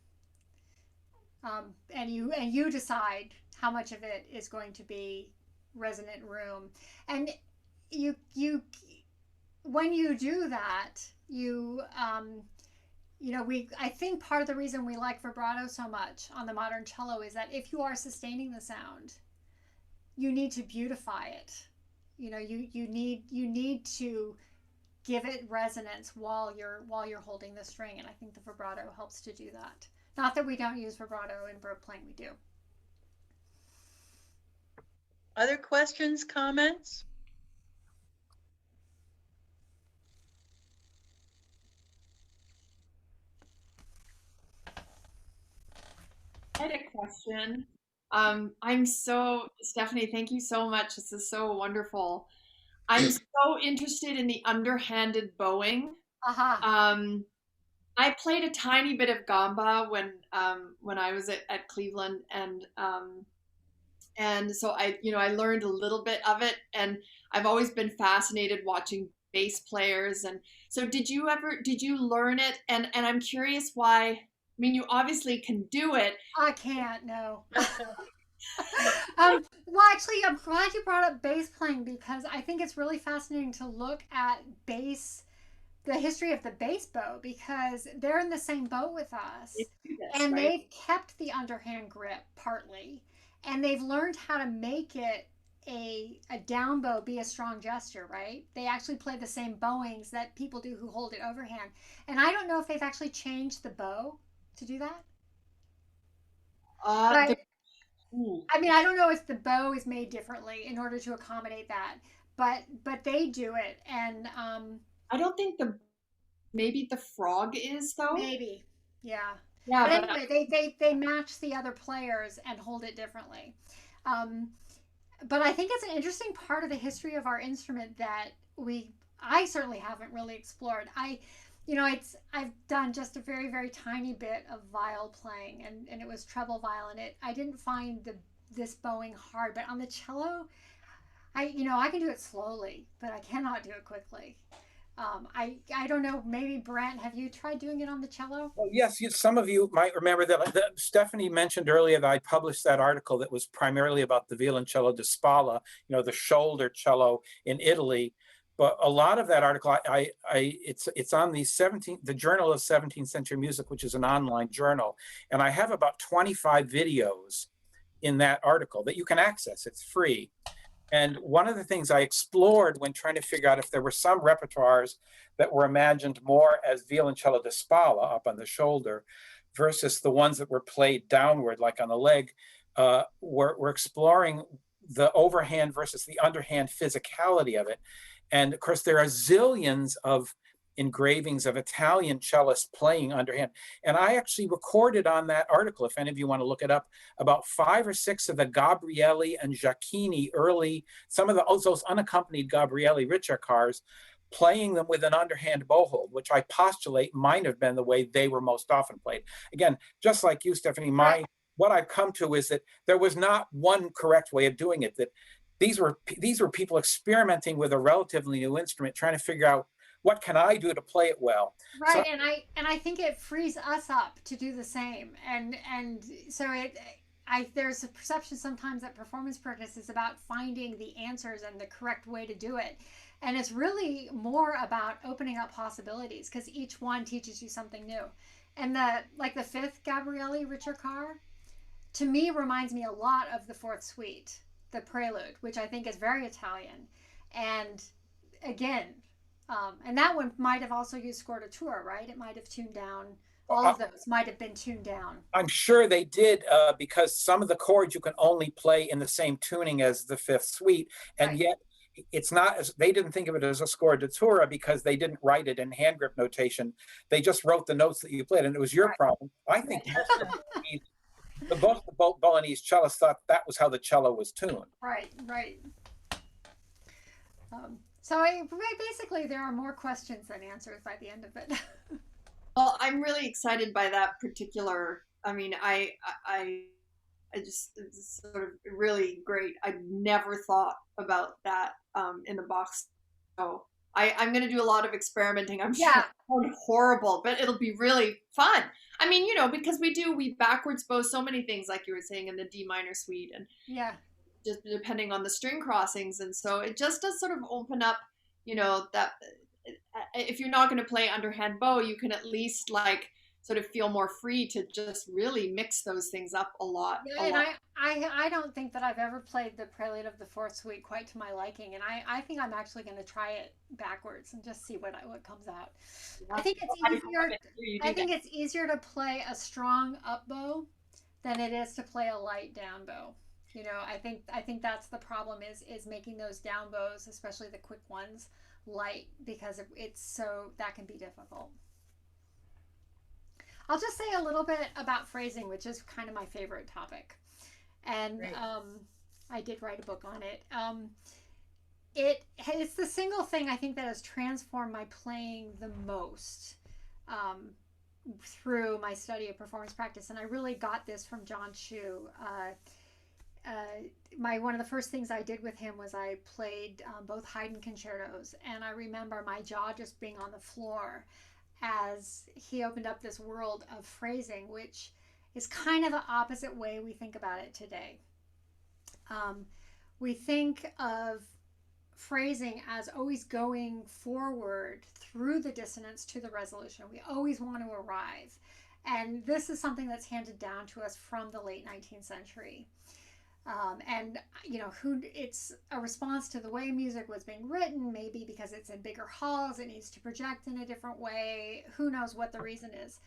Speaker 2: And you decide how much of it is going to be resonant room. And you when you do that, I think part of the reason we like vibrato so much on the modern cello is that if you are sustaining the sound, you need to beautify it. You need to give it resonance while you're holding the string, and I think the vibrato helps to do that. Not that we don't use vibrato in Baroque playing, we do.
Speaker 1: Other questions, comments?
Speaker 4: I had a question. Stephanie, thank you so much. This is so wonderful. I'm so interested in the underhanded bowing. I played a tiny bit of gamba when I was at Cleveland, and so I learned a little bit of it, and I've always been fascinated watching bass players. And so did you learn it? And I'm curious why. I mean, you obviously can do it.
Speaker 2: I can't, no. Well, actually, I'm glad you brought up bass playing, because I think it's really fascinating to look at the history of the bass bow, because they're in the same boat with us. And right? They've kept the underhand grip partly, and they've learned how to make it a down bow be a strong gesture, right? They actually play the same bowings that people do who hold it overhand. And I don't know if they've actually changed the bow to do that. I mean, I don't know if the bow is made differently in order to accommodate that, but they do it. And
Speaker 4: I don't think maybe the frog is, though.
Speaker 2: Maybe, yeah. But anyway, they match the other players and hold it differently. But I think it's an interesting part of the history of our instrument that I certainly haven't really explored. I've done just a very, very tiny bit of viol playing, and it was treble viol, and I didn't find this bowing hard. But on the cello, I can do it slowly, but I cannot do it quickly. I don't know, maybe Brent, have you tried doing it on the cello?
Speaker 3: Well, yes, some of you might remember that Stephanie mentioned earlier that I published that article that was primarily about the violoncello di spalla, the shoulder cello in Italy. But a lot of that article, it's on the Journal of 17th Century Music, which is an online journal. And I have about 25 videos in that article that you can access. It's free. And one of the things I explored when trying to figure out if there were some repertoires that were imagined more as violoncello di spalla, up on the shoulder, versus the ones that were played downward, like on the leg, we're exploring the overhand versus the underhand physicality of it. And of course, there are zillions of engravings of Italian cellists playing underhand. And I actually recorded on that article, if any of you want to look it up, about 5 or 6 of the Gabrielli and Giacchini early, some of those unaccompanied Gabrielli Ricercars playing them with an underhand bow hold, which I postulate might have been the way they were most often played. Again, just like you, Stephanie,
Speaker 2: Right.
Speaker 3: what I've come to is that there was not one correct way of doing it. That these were people experimenting with a relatively new instrument, trying to figure out what can I do to play it well. So
Speaker 2: Right, and I think it frees us up to do the same, and so I there's a perception sometimes that performance practice is about finding the answers and the correct way to do it, and it's really more about opening up possibilities because each one teaches you something new, and the fifth Gabriele Ricercar to me reminds me a lot of the fourth suite, the prelude, which I think is very Italian, and again, and that one might have also used scordatura, right? It might have tuned down. All of those might have been tuned down.
Speaker 3: I'm sure they did, because some of the chords you can only play in the same tuning as the fifth suite, and
Speaker 2: Right.
Speaker 3: yet it's not as they didn't think of it as a scordatura because they didn't write it in hand grip notation. They just wrote the notes that you played, and it was your
Speaker 2: Right.
Speaker 3: problem. I think the Bolognese cellists thought that was how the cello was tuned.
Speaker 2: Right, right. Basically, there are more questions than answers by the end of it.
Speaker 4: Well, I'm really excited by that particular. I mean, I just it's sort of really great. I never thought about that in the box. So I'm going to do a lot of experimenting. I'm sure
Speaker 2: Yeah.
Speaker 4: it's horrible, but it'll be really fun. I mean, because we backwards bow so many things, like you were saying, in the D minor suite, and
Speaker 2: Yeah.
Speaker 4: just depending on the string crossings, and so it just does sort of open up, that if you're not going to play underhand bow, you can at least like sort of feel more free to just really mix those things up a lot.
Speaker 2: Yeah, and I don't think that I've ever played the Prelude of the Fourth Suite quite to my liking, and I think I'm actually going to try it backwards and just see what comes out. I think it's easier. I think it's easier to play a strong up bow than it is to play a light down bow. I think that's the problem is making those down bows, especially the quick ones, light because it's so that can be difficult. I'll just say a little bit about phrasing, which is kind of my favorite topic, and
Speaker 1: Great.
Speaker 2: I did write a book on it. It's the single thing I think that has transformed my playing the most um, through my study of performance practice, and I really got this from John Chu. My one of the first things I did with him was I played both Haydn concertos, and I remember my jaw just being on the floor as he opened up this world of phrasing, which is kind of the opposite way we think about it today. Um, we think of phrasing as always going forward through the dissonance to the resolution. We always want to arrive. And this is something that's handed down to us from the late 19th century. And it's a response to the way music was being written, maybe because it's in bigger halls, it needs to project in a different way. Who knows what the reason is?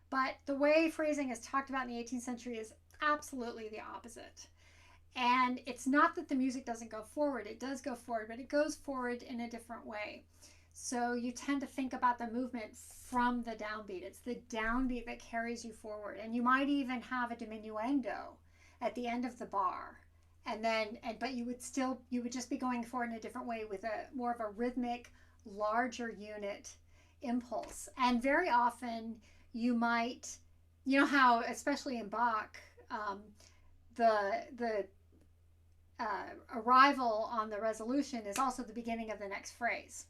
Speaker 2: But the way phrasing is talked about in the 18th century is absolutely the opposite. And it's not that the music doesn't go forward, it does go forward, but it goes forward in a different way. So you tend to think about the movement from the downbeat. It's the downbeat that carries you forward. And you might even have a diminuendo at the end of the bar, but you would just be going forward in a different way with a more of a rhythmic, larger unit impulse. And very often you might, how especially in Bach, the arrival on the resolution is also the beginning of the next phrase,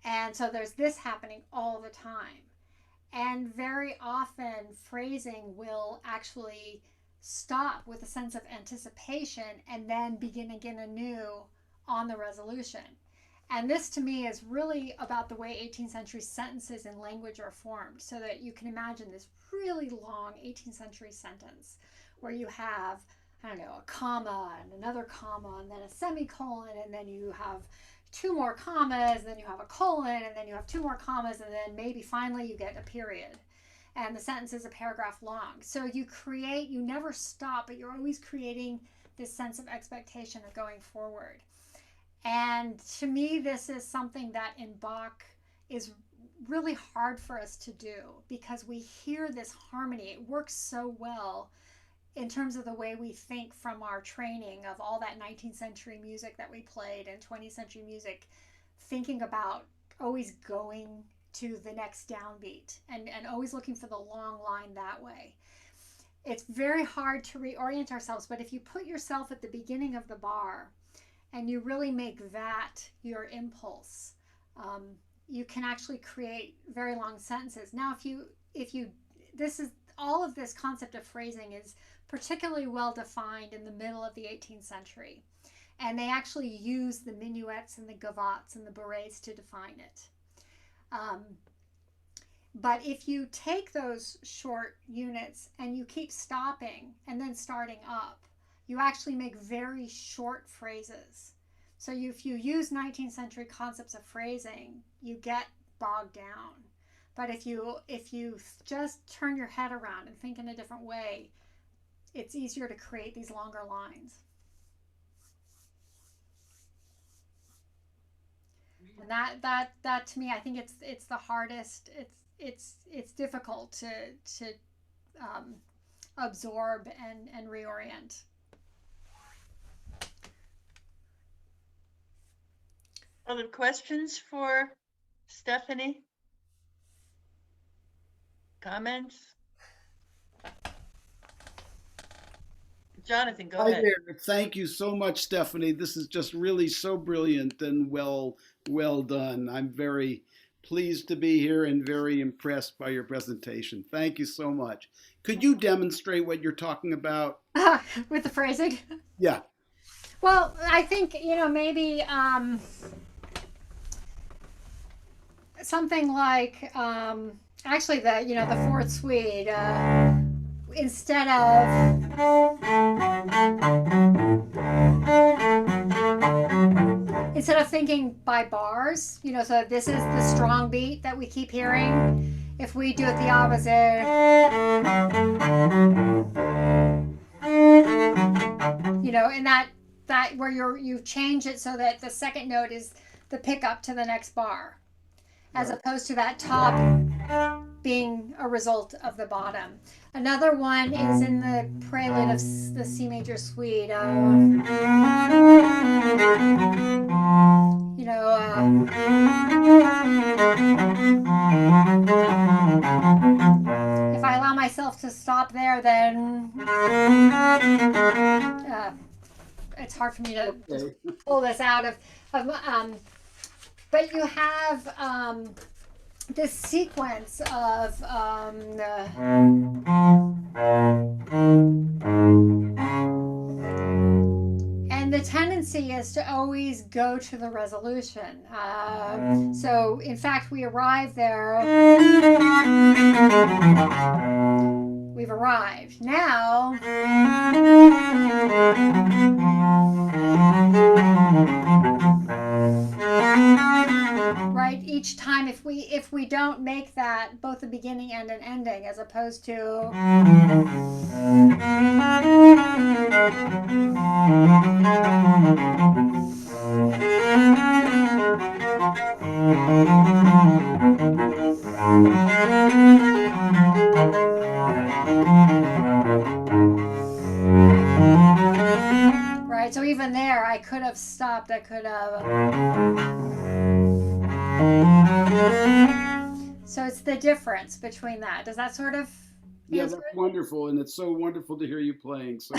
Speaker 2: and so there's this happening all the time. And very often phrasing will actually stop with a sense of anticipation and then begin again anew on the resolution. And this to me is really about the way 18th century sentences in language are formed, so that you can imagine this really long 18th century sentence where you have, I don't know, a comma and another comma and then a semicolon, and then you have two more commas, then you have a colon, and then you have two more commas, and then maybe finally you get a period. And the sentence is a paragraph long. So you never stop, but you're always creating this sense of expectation of going forward. And to me, this is something that in Bach is really hard for us to do, because we hear this harmony. It works so well in terms of the way we think from our training of all that 19th century music that we played and 20th century music. thinking about always going to the next downbeat and always looking for the long line that way. It's very hard to reorient ourselves, but if you put yourself at the beginning of the bar and you really make that your impulse, you can actually create very long sentences. Now, if you, this is all of this concept of phrasing is particularly well defined in the middle of the 18th century, and they actually use the minuets and the gavottes and the bourrées to define it. But if you take those short units and you keep stopping and then starting up, you actually make very short phrases. So if you use 19th century concepts of phrasing, you get bogged down. But if you just turn your head around and think in a different way, it's easier to create these longer lines. And that to me, I think it's the hardest. It's difficult to absorb and reorient.
Speaker 1: Other questions for Stephanie? Comments? Jonathan, go
Speaker 5: Hi
Speaker 1: ahead.
Speaker 5: there. Thank you so much, Stephanie. This is just really so brilliant and well done. I'm very pleased to be here and very impressed by your presentation. Thank you so much. Could you demonstrate what you're talking about?
Speaker 2: With the phrasing?
Speaker 5: Yeah.
Speaker 2: Well, I think, maybe something like actually the fourth suite, instead of thinking by bars, so this is the strong beat that we keep hearing. If we do it the opposite, and that where you change it so that the second note is the pickup to the next bar, as opposed to that top being a result of the bottom. Another one is in the prelude of the C major suite. If I allow myself to stop there, then it's hard for me to just pull this out of but you have this sequence of and the tendency is to always go to the resolution. So in fact, we arrive there. We've arrived. Now right, each time if we don't make that both a beginning and an ending, as opposed to right, so even there I could have stopped. I could have so it's the difference between that. Does that sort of
Speaker 5: Yeah, that's wonderful, and it's so wonderful to hear you playing. So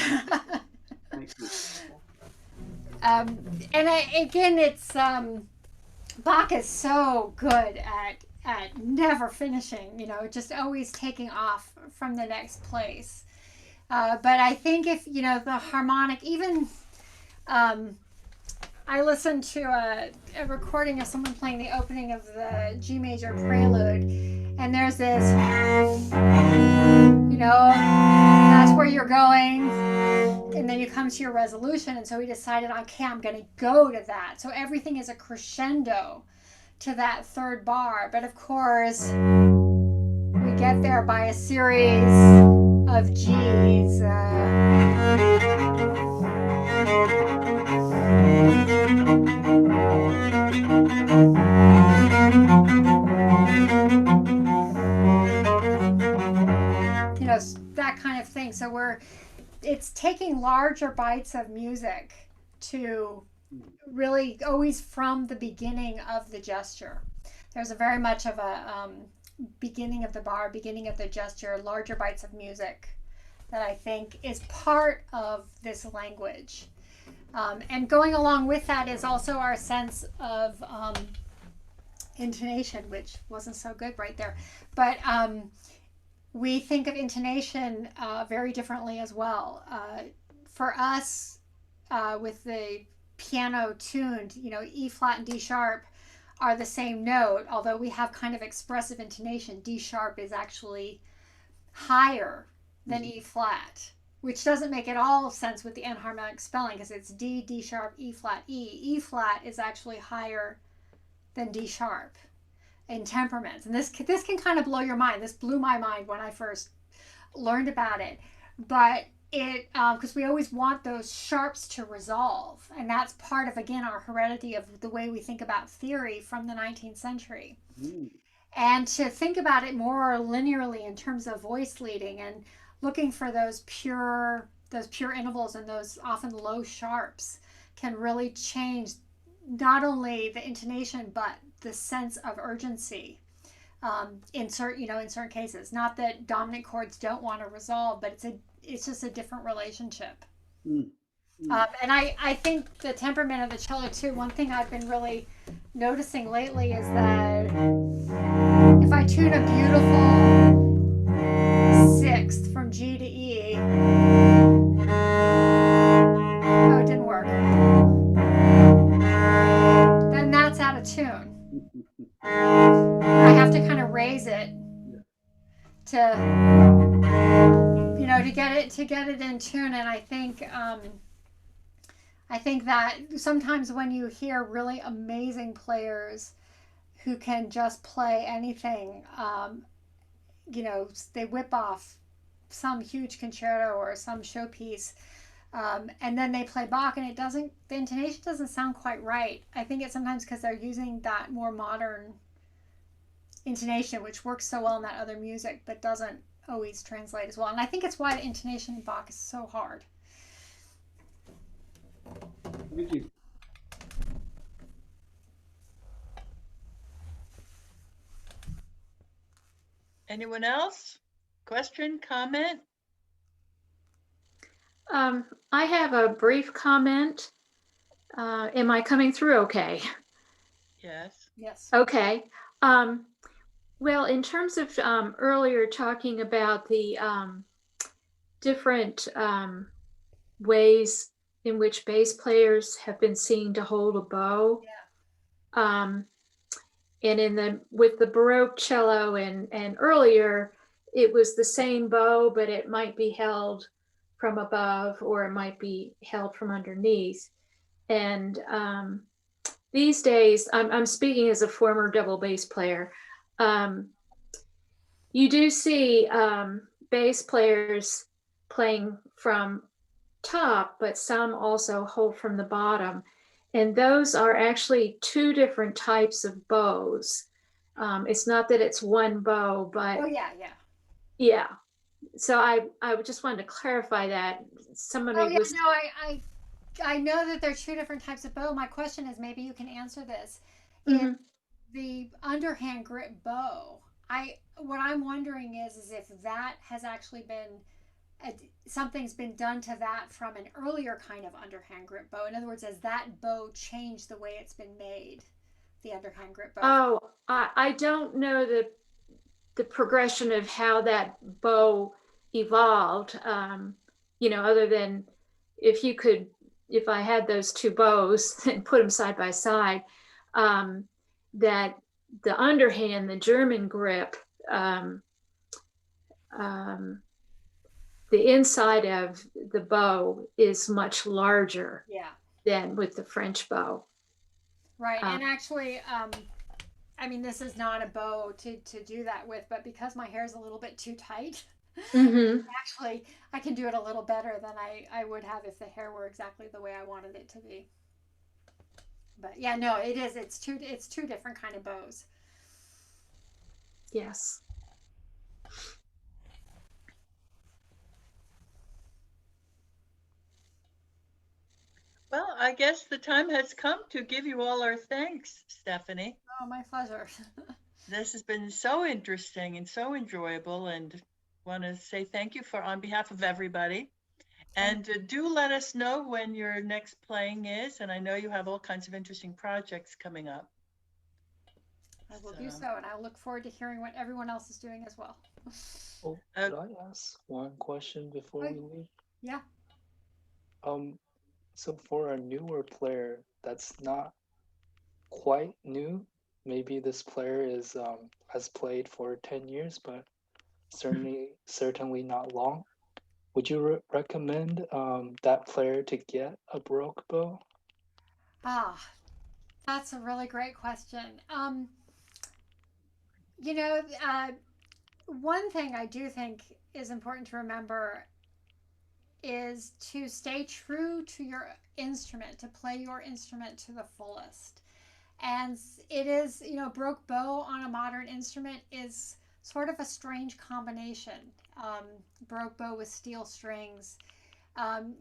Speaker 5: thank you.
Speaker 2: Again, it's Bach is so good at never finishing. Just always taking off from the next place. But I think if the harmonic, even I listened to a recording of someone playing the opening of the G major prelude, and there's this, that's where you're going, and then you come to your resolution, and so he decided, okay, I'm going to go to that. So everything is a crescendo to that third bar, but of course, we get there by a series of G's. That kind of thing. So it's taking larger bites of music to really always from the beginning of the gesture. There's a very much of a beginning of the bar, beginning of the gesture, larger bites of music that I think is part of this language. And going along with that is also our sense of intonation, which wasn't so good right there. But we think of intonation very differently as well. For us, with the piano tuned, E flat and D sharp are the same note, although we have kind of expressive intonation. D sharp is actually higher than E flat, which doesn't make at all sense with the enharmonic spelling because it's D, D sharp, E flat, E. E flat is actually higher than D sharp in temperaments. And this can kind of blow your mind. This blew my mind when I first learned about it. But it, because we always want those sharps to resolve. And that's part of, again, our heredity of the way we think about theory from the 19th century. And to think about it more linearly in terms of voice leading and looking for those pure intervals and those often low sharps can really change not only the intonation but the sense of urgency in certain cases. Not that dominant chords don't want to resolve, but it's just a different relationship. And I think the temperament of the cello too. One thing I've been really noticing lately is that if I tune a beautiful sixth from G to E, oh, it didn't work. Then that's out of tune. I have to kind of raise it to get it in tune. And I think that sometimes when you hear really amazing players who can just play anything, they whip off some huge concerto or some showpiece, and then they play Bach, and the intonation doesn't sound quite right. I think it's sometimes because they're using that more modern intonation, which works so well in that other music, but doesn't always translate as well. And I think it's why the intonation in Bach is so hard.
Speaker 5: Thank you.
Speaker 1: Anyone else? Question, comment?
Speaker 6: I have a brief comment. Am I coming through okay?
Speaker 1: Yes.
Speaker 2: Yes.
Speaker 6: Okay. Well, in terms of earlier talking about the different ways in which bass players have been seen to hold a bow.
Speaker 2: Yeah.
Speaker 6: And with the Baroque cello and earlier, it was the same bow, but it might be held from above or it might be held from underneath. And these days, I'm speaking as a former double bass player. You do see bass players playing from top, but some also hold from the bottom. And those are actually two different types of bows. It's not that it's one bow, but
Speaker 2: Oh yeah.
Speaker 6: yeah. So I just wanted to clarify that. Somebody was.
Speaker 2: No, I know that there's two different types of bow. My question is, maybe you can answer this. In the underhand grip bow, what I'm wondering is if that has actually been something's been done to that from an earlier kind of underhand grip bow. In other words, has that bow changed the way it's been made, the underhand grip bow?
Speaker 6: Oh, I don't know the progression of how that bow evolved. Other than if I had those two bows and put them side by side, that the underhand, the German grip, the inside of the bow is much larger than with the French bow.
Speaker 2: Right. And actually, this is not a bow to do that with, but because my hair is a little bit too tight, actually, I can do it a little better than I would have if the hair were exactly the way I wanted it to be. But yeah, no, it is. It's two different kind of bows.
Speaker 6: Yes.
Speaker 1: Well, I guess the time has come to give you all our thanks, Stephanie.
Speaker 2: Oh, my pleasure.
Speaker 1: This has been so interesting and so enjoyable, and want to say thank you for on behalf of everybody. And do let us know when your next playing is. And I know you have all kinds of interesting projects coming up.
Speaker 2: I will do so, and I look forward to hearing what everyone else is doing as well.
Speaker 7: Oh,
Speaker 1: Uh,
Speaker 7: could I ask one question before
Speaker 2: Oh,
Speaker 7: we leave?
Speaker 2: yeah.
Speaker 7: Um, so for a newer player that's not quite new, maybe this player is has played for 10 years, but certainly not long. Would you recommend that player to get a Baroque bow?
Speaker 2: Ah, that's a really great question. You know, one thing I do think is important to remember is to stay true to your instrument, to play your instrument to the fullest. And it is, Baroque bow on a modern instrument is sort of a strange combination. Um, Baroque bow with steel strings.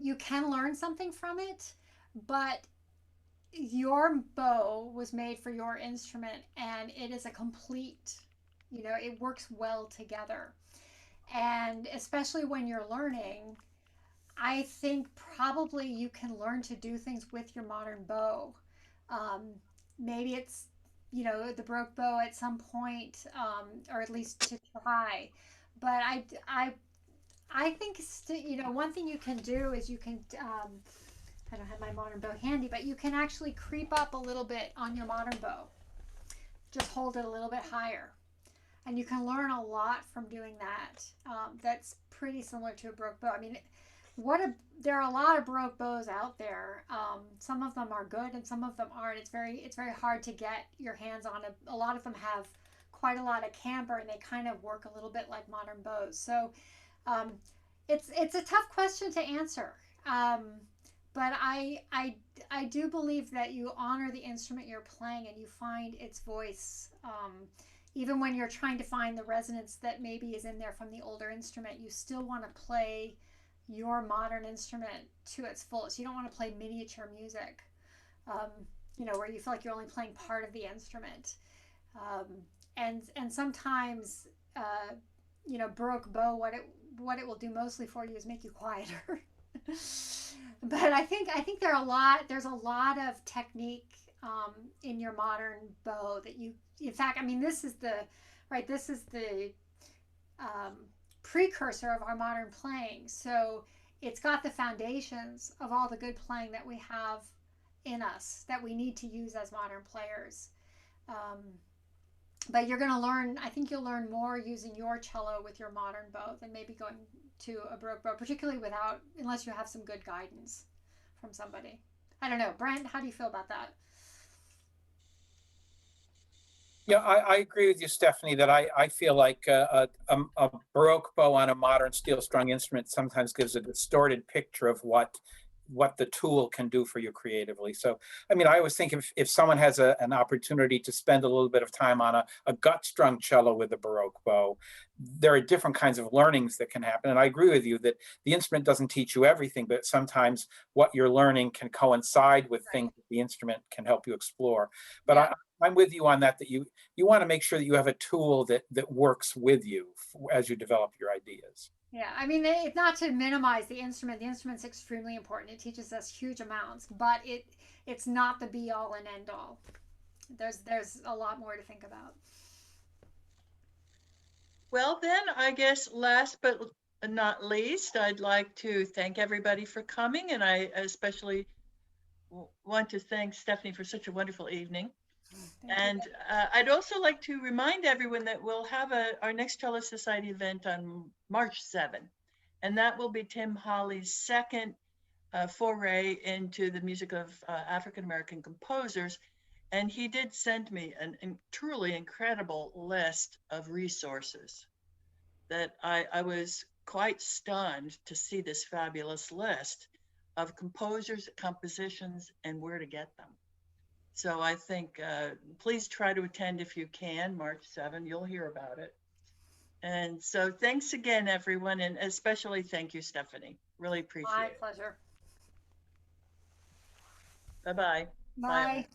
Speaker 2: You can learn something from it, but your bow was made for your instrument and it is a complete, it works well together. And especially when you're learning, I think probably you can learn to do things with your modern bow. Um, Maybe it's, the Baroque bow at some point, or at least to try. But I think, one thing you can do is you can, I don't have my modern bow handy, but you can actually creep up a little bit on your modern bow. Just hold it a little bit higher. And you can learn a lot from doing that. That's pretty similar to a Baroque bow. I mean, there are a lot of Baroque bows out there. Some of them are good and some of them aren't. It's very hard to get your hands on it. A lot of them have quite a lot of camber and they kind of work a little bit like modern bows. So um, it's a tough question to answer. But I do believe that you honor the instrument you're playing and you find its voice. Even when you're trying to find the resonance that maybe is in there from the older instrument, you still want to play your modern instrument to its fullest. You don't want to play miniature music, um, where you feel like you're only playing part of the instrument. Um, and sometimes, Baroque bow, what it will do mostly for you is make you quieter. But I think there's a lot of technique in your modern bow that you, in fact, I mean, this is the um, precursor of our modern playing. So it's got the foundations of all the good playing that we have in us that we need to use as modern players. Um, but you're going to learn, I think you'll learn more using your cello with your modern bow than maybe going to a Baroque bow, particularly unless you have some good guidance from somebody. I don't know. Brent, how do you feel about that?
Speaker 3: Yeah, I agree with you, Stephanie, that I feel like a Baroque bow on a modern steel strung instrument sometimes gives a distorted picture of what the tool can do for you creatively. So, I mean, I always think if someone has an opportunity to spend a little bit of time on a gut strung cello with a Baroque bow, there are different kinds of learnings that can happen. And I agree with you that the instrument doesn't teach you everything, but sometimes what you're learning can coincide with things that the instrument can help you explore. But
Speaker 2: Yeah.
Speaker 3: I'm with you on that you want to make sure that you have a tool that works with you as you develop your ideas.
Speaker 2: Yeah, I mean, it's not to minimize the instrument. The instrument's extremely important. It teaches us huge amounts, but it's not the be all and end all. There's a lot more to think about.
Speaker 1: Well, then, I guess last but not least, I'd like to thank everybody for coming. And I especially want to thank Stephanie for such a wonderful evening.
Speaker 2: Thank you.
Speaker 1: And I'd also like to remind everyone that we'll have our next Cello Society event on March 7th. And that will be Tim Holly's second foray into the music of African American composers. And he did send me a truly incredible list of resources that I was quite stunned to see this fabulous list of composers, compositions, and where to get them. So I think please try to attend if you can, March 7. You'll hear about it. And so thanks again, everyone, and especially thank you, Stephanie. Really appreciate
Speaker 2: My
Speaker 1: it.
Speaker 2: pleasure.
Speaker 1: Bye-bye.
Speaker 2: Bye.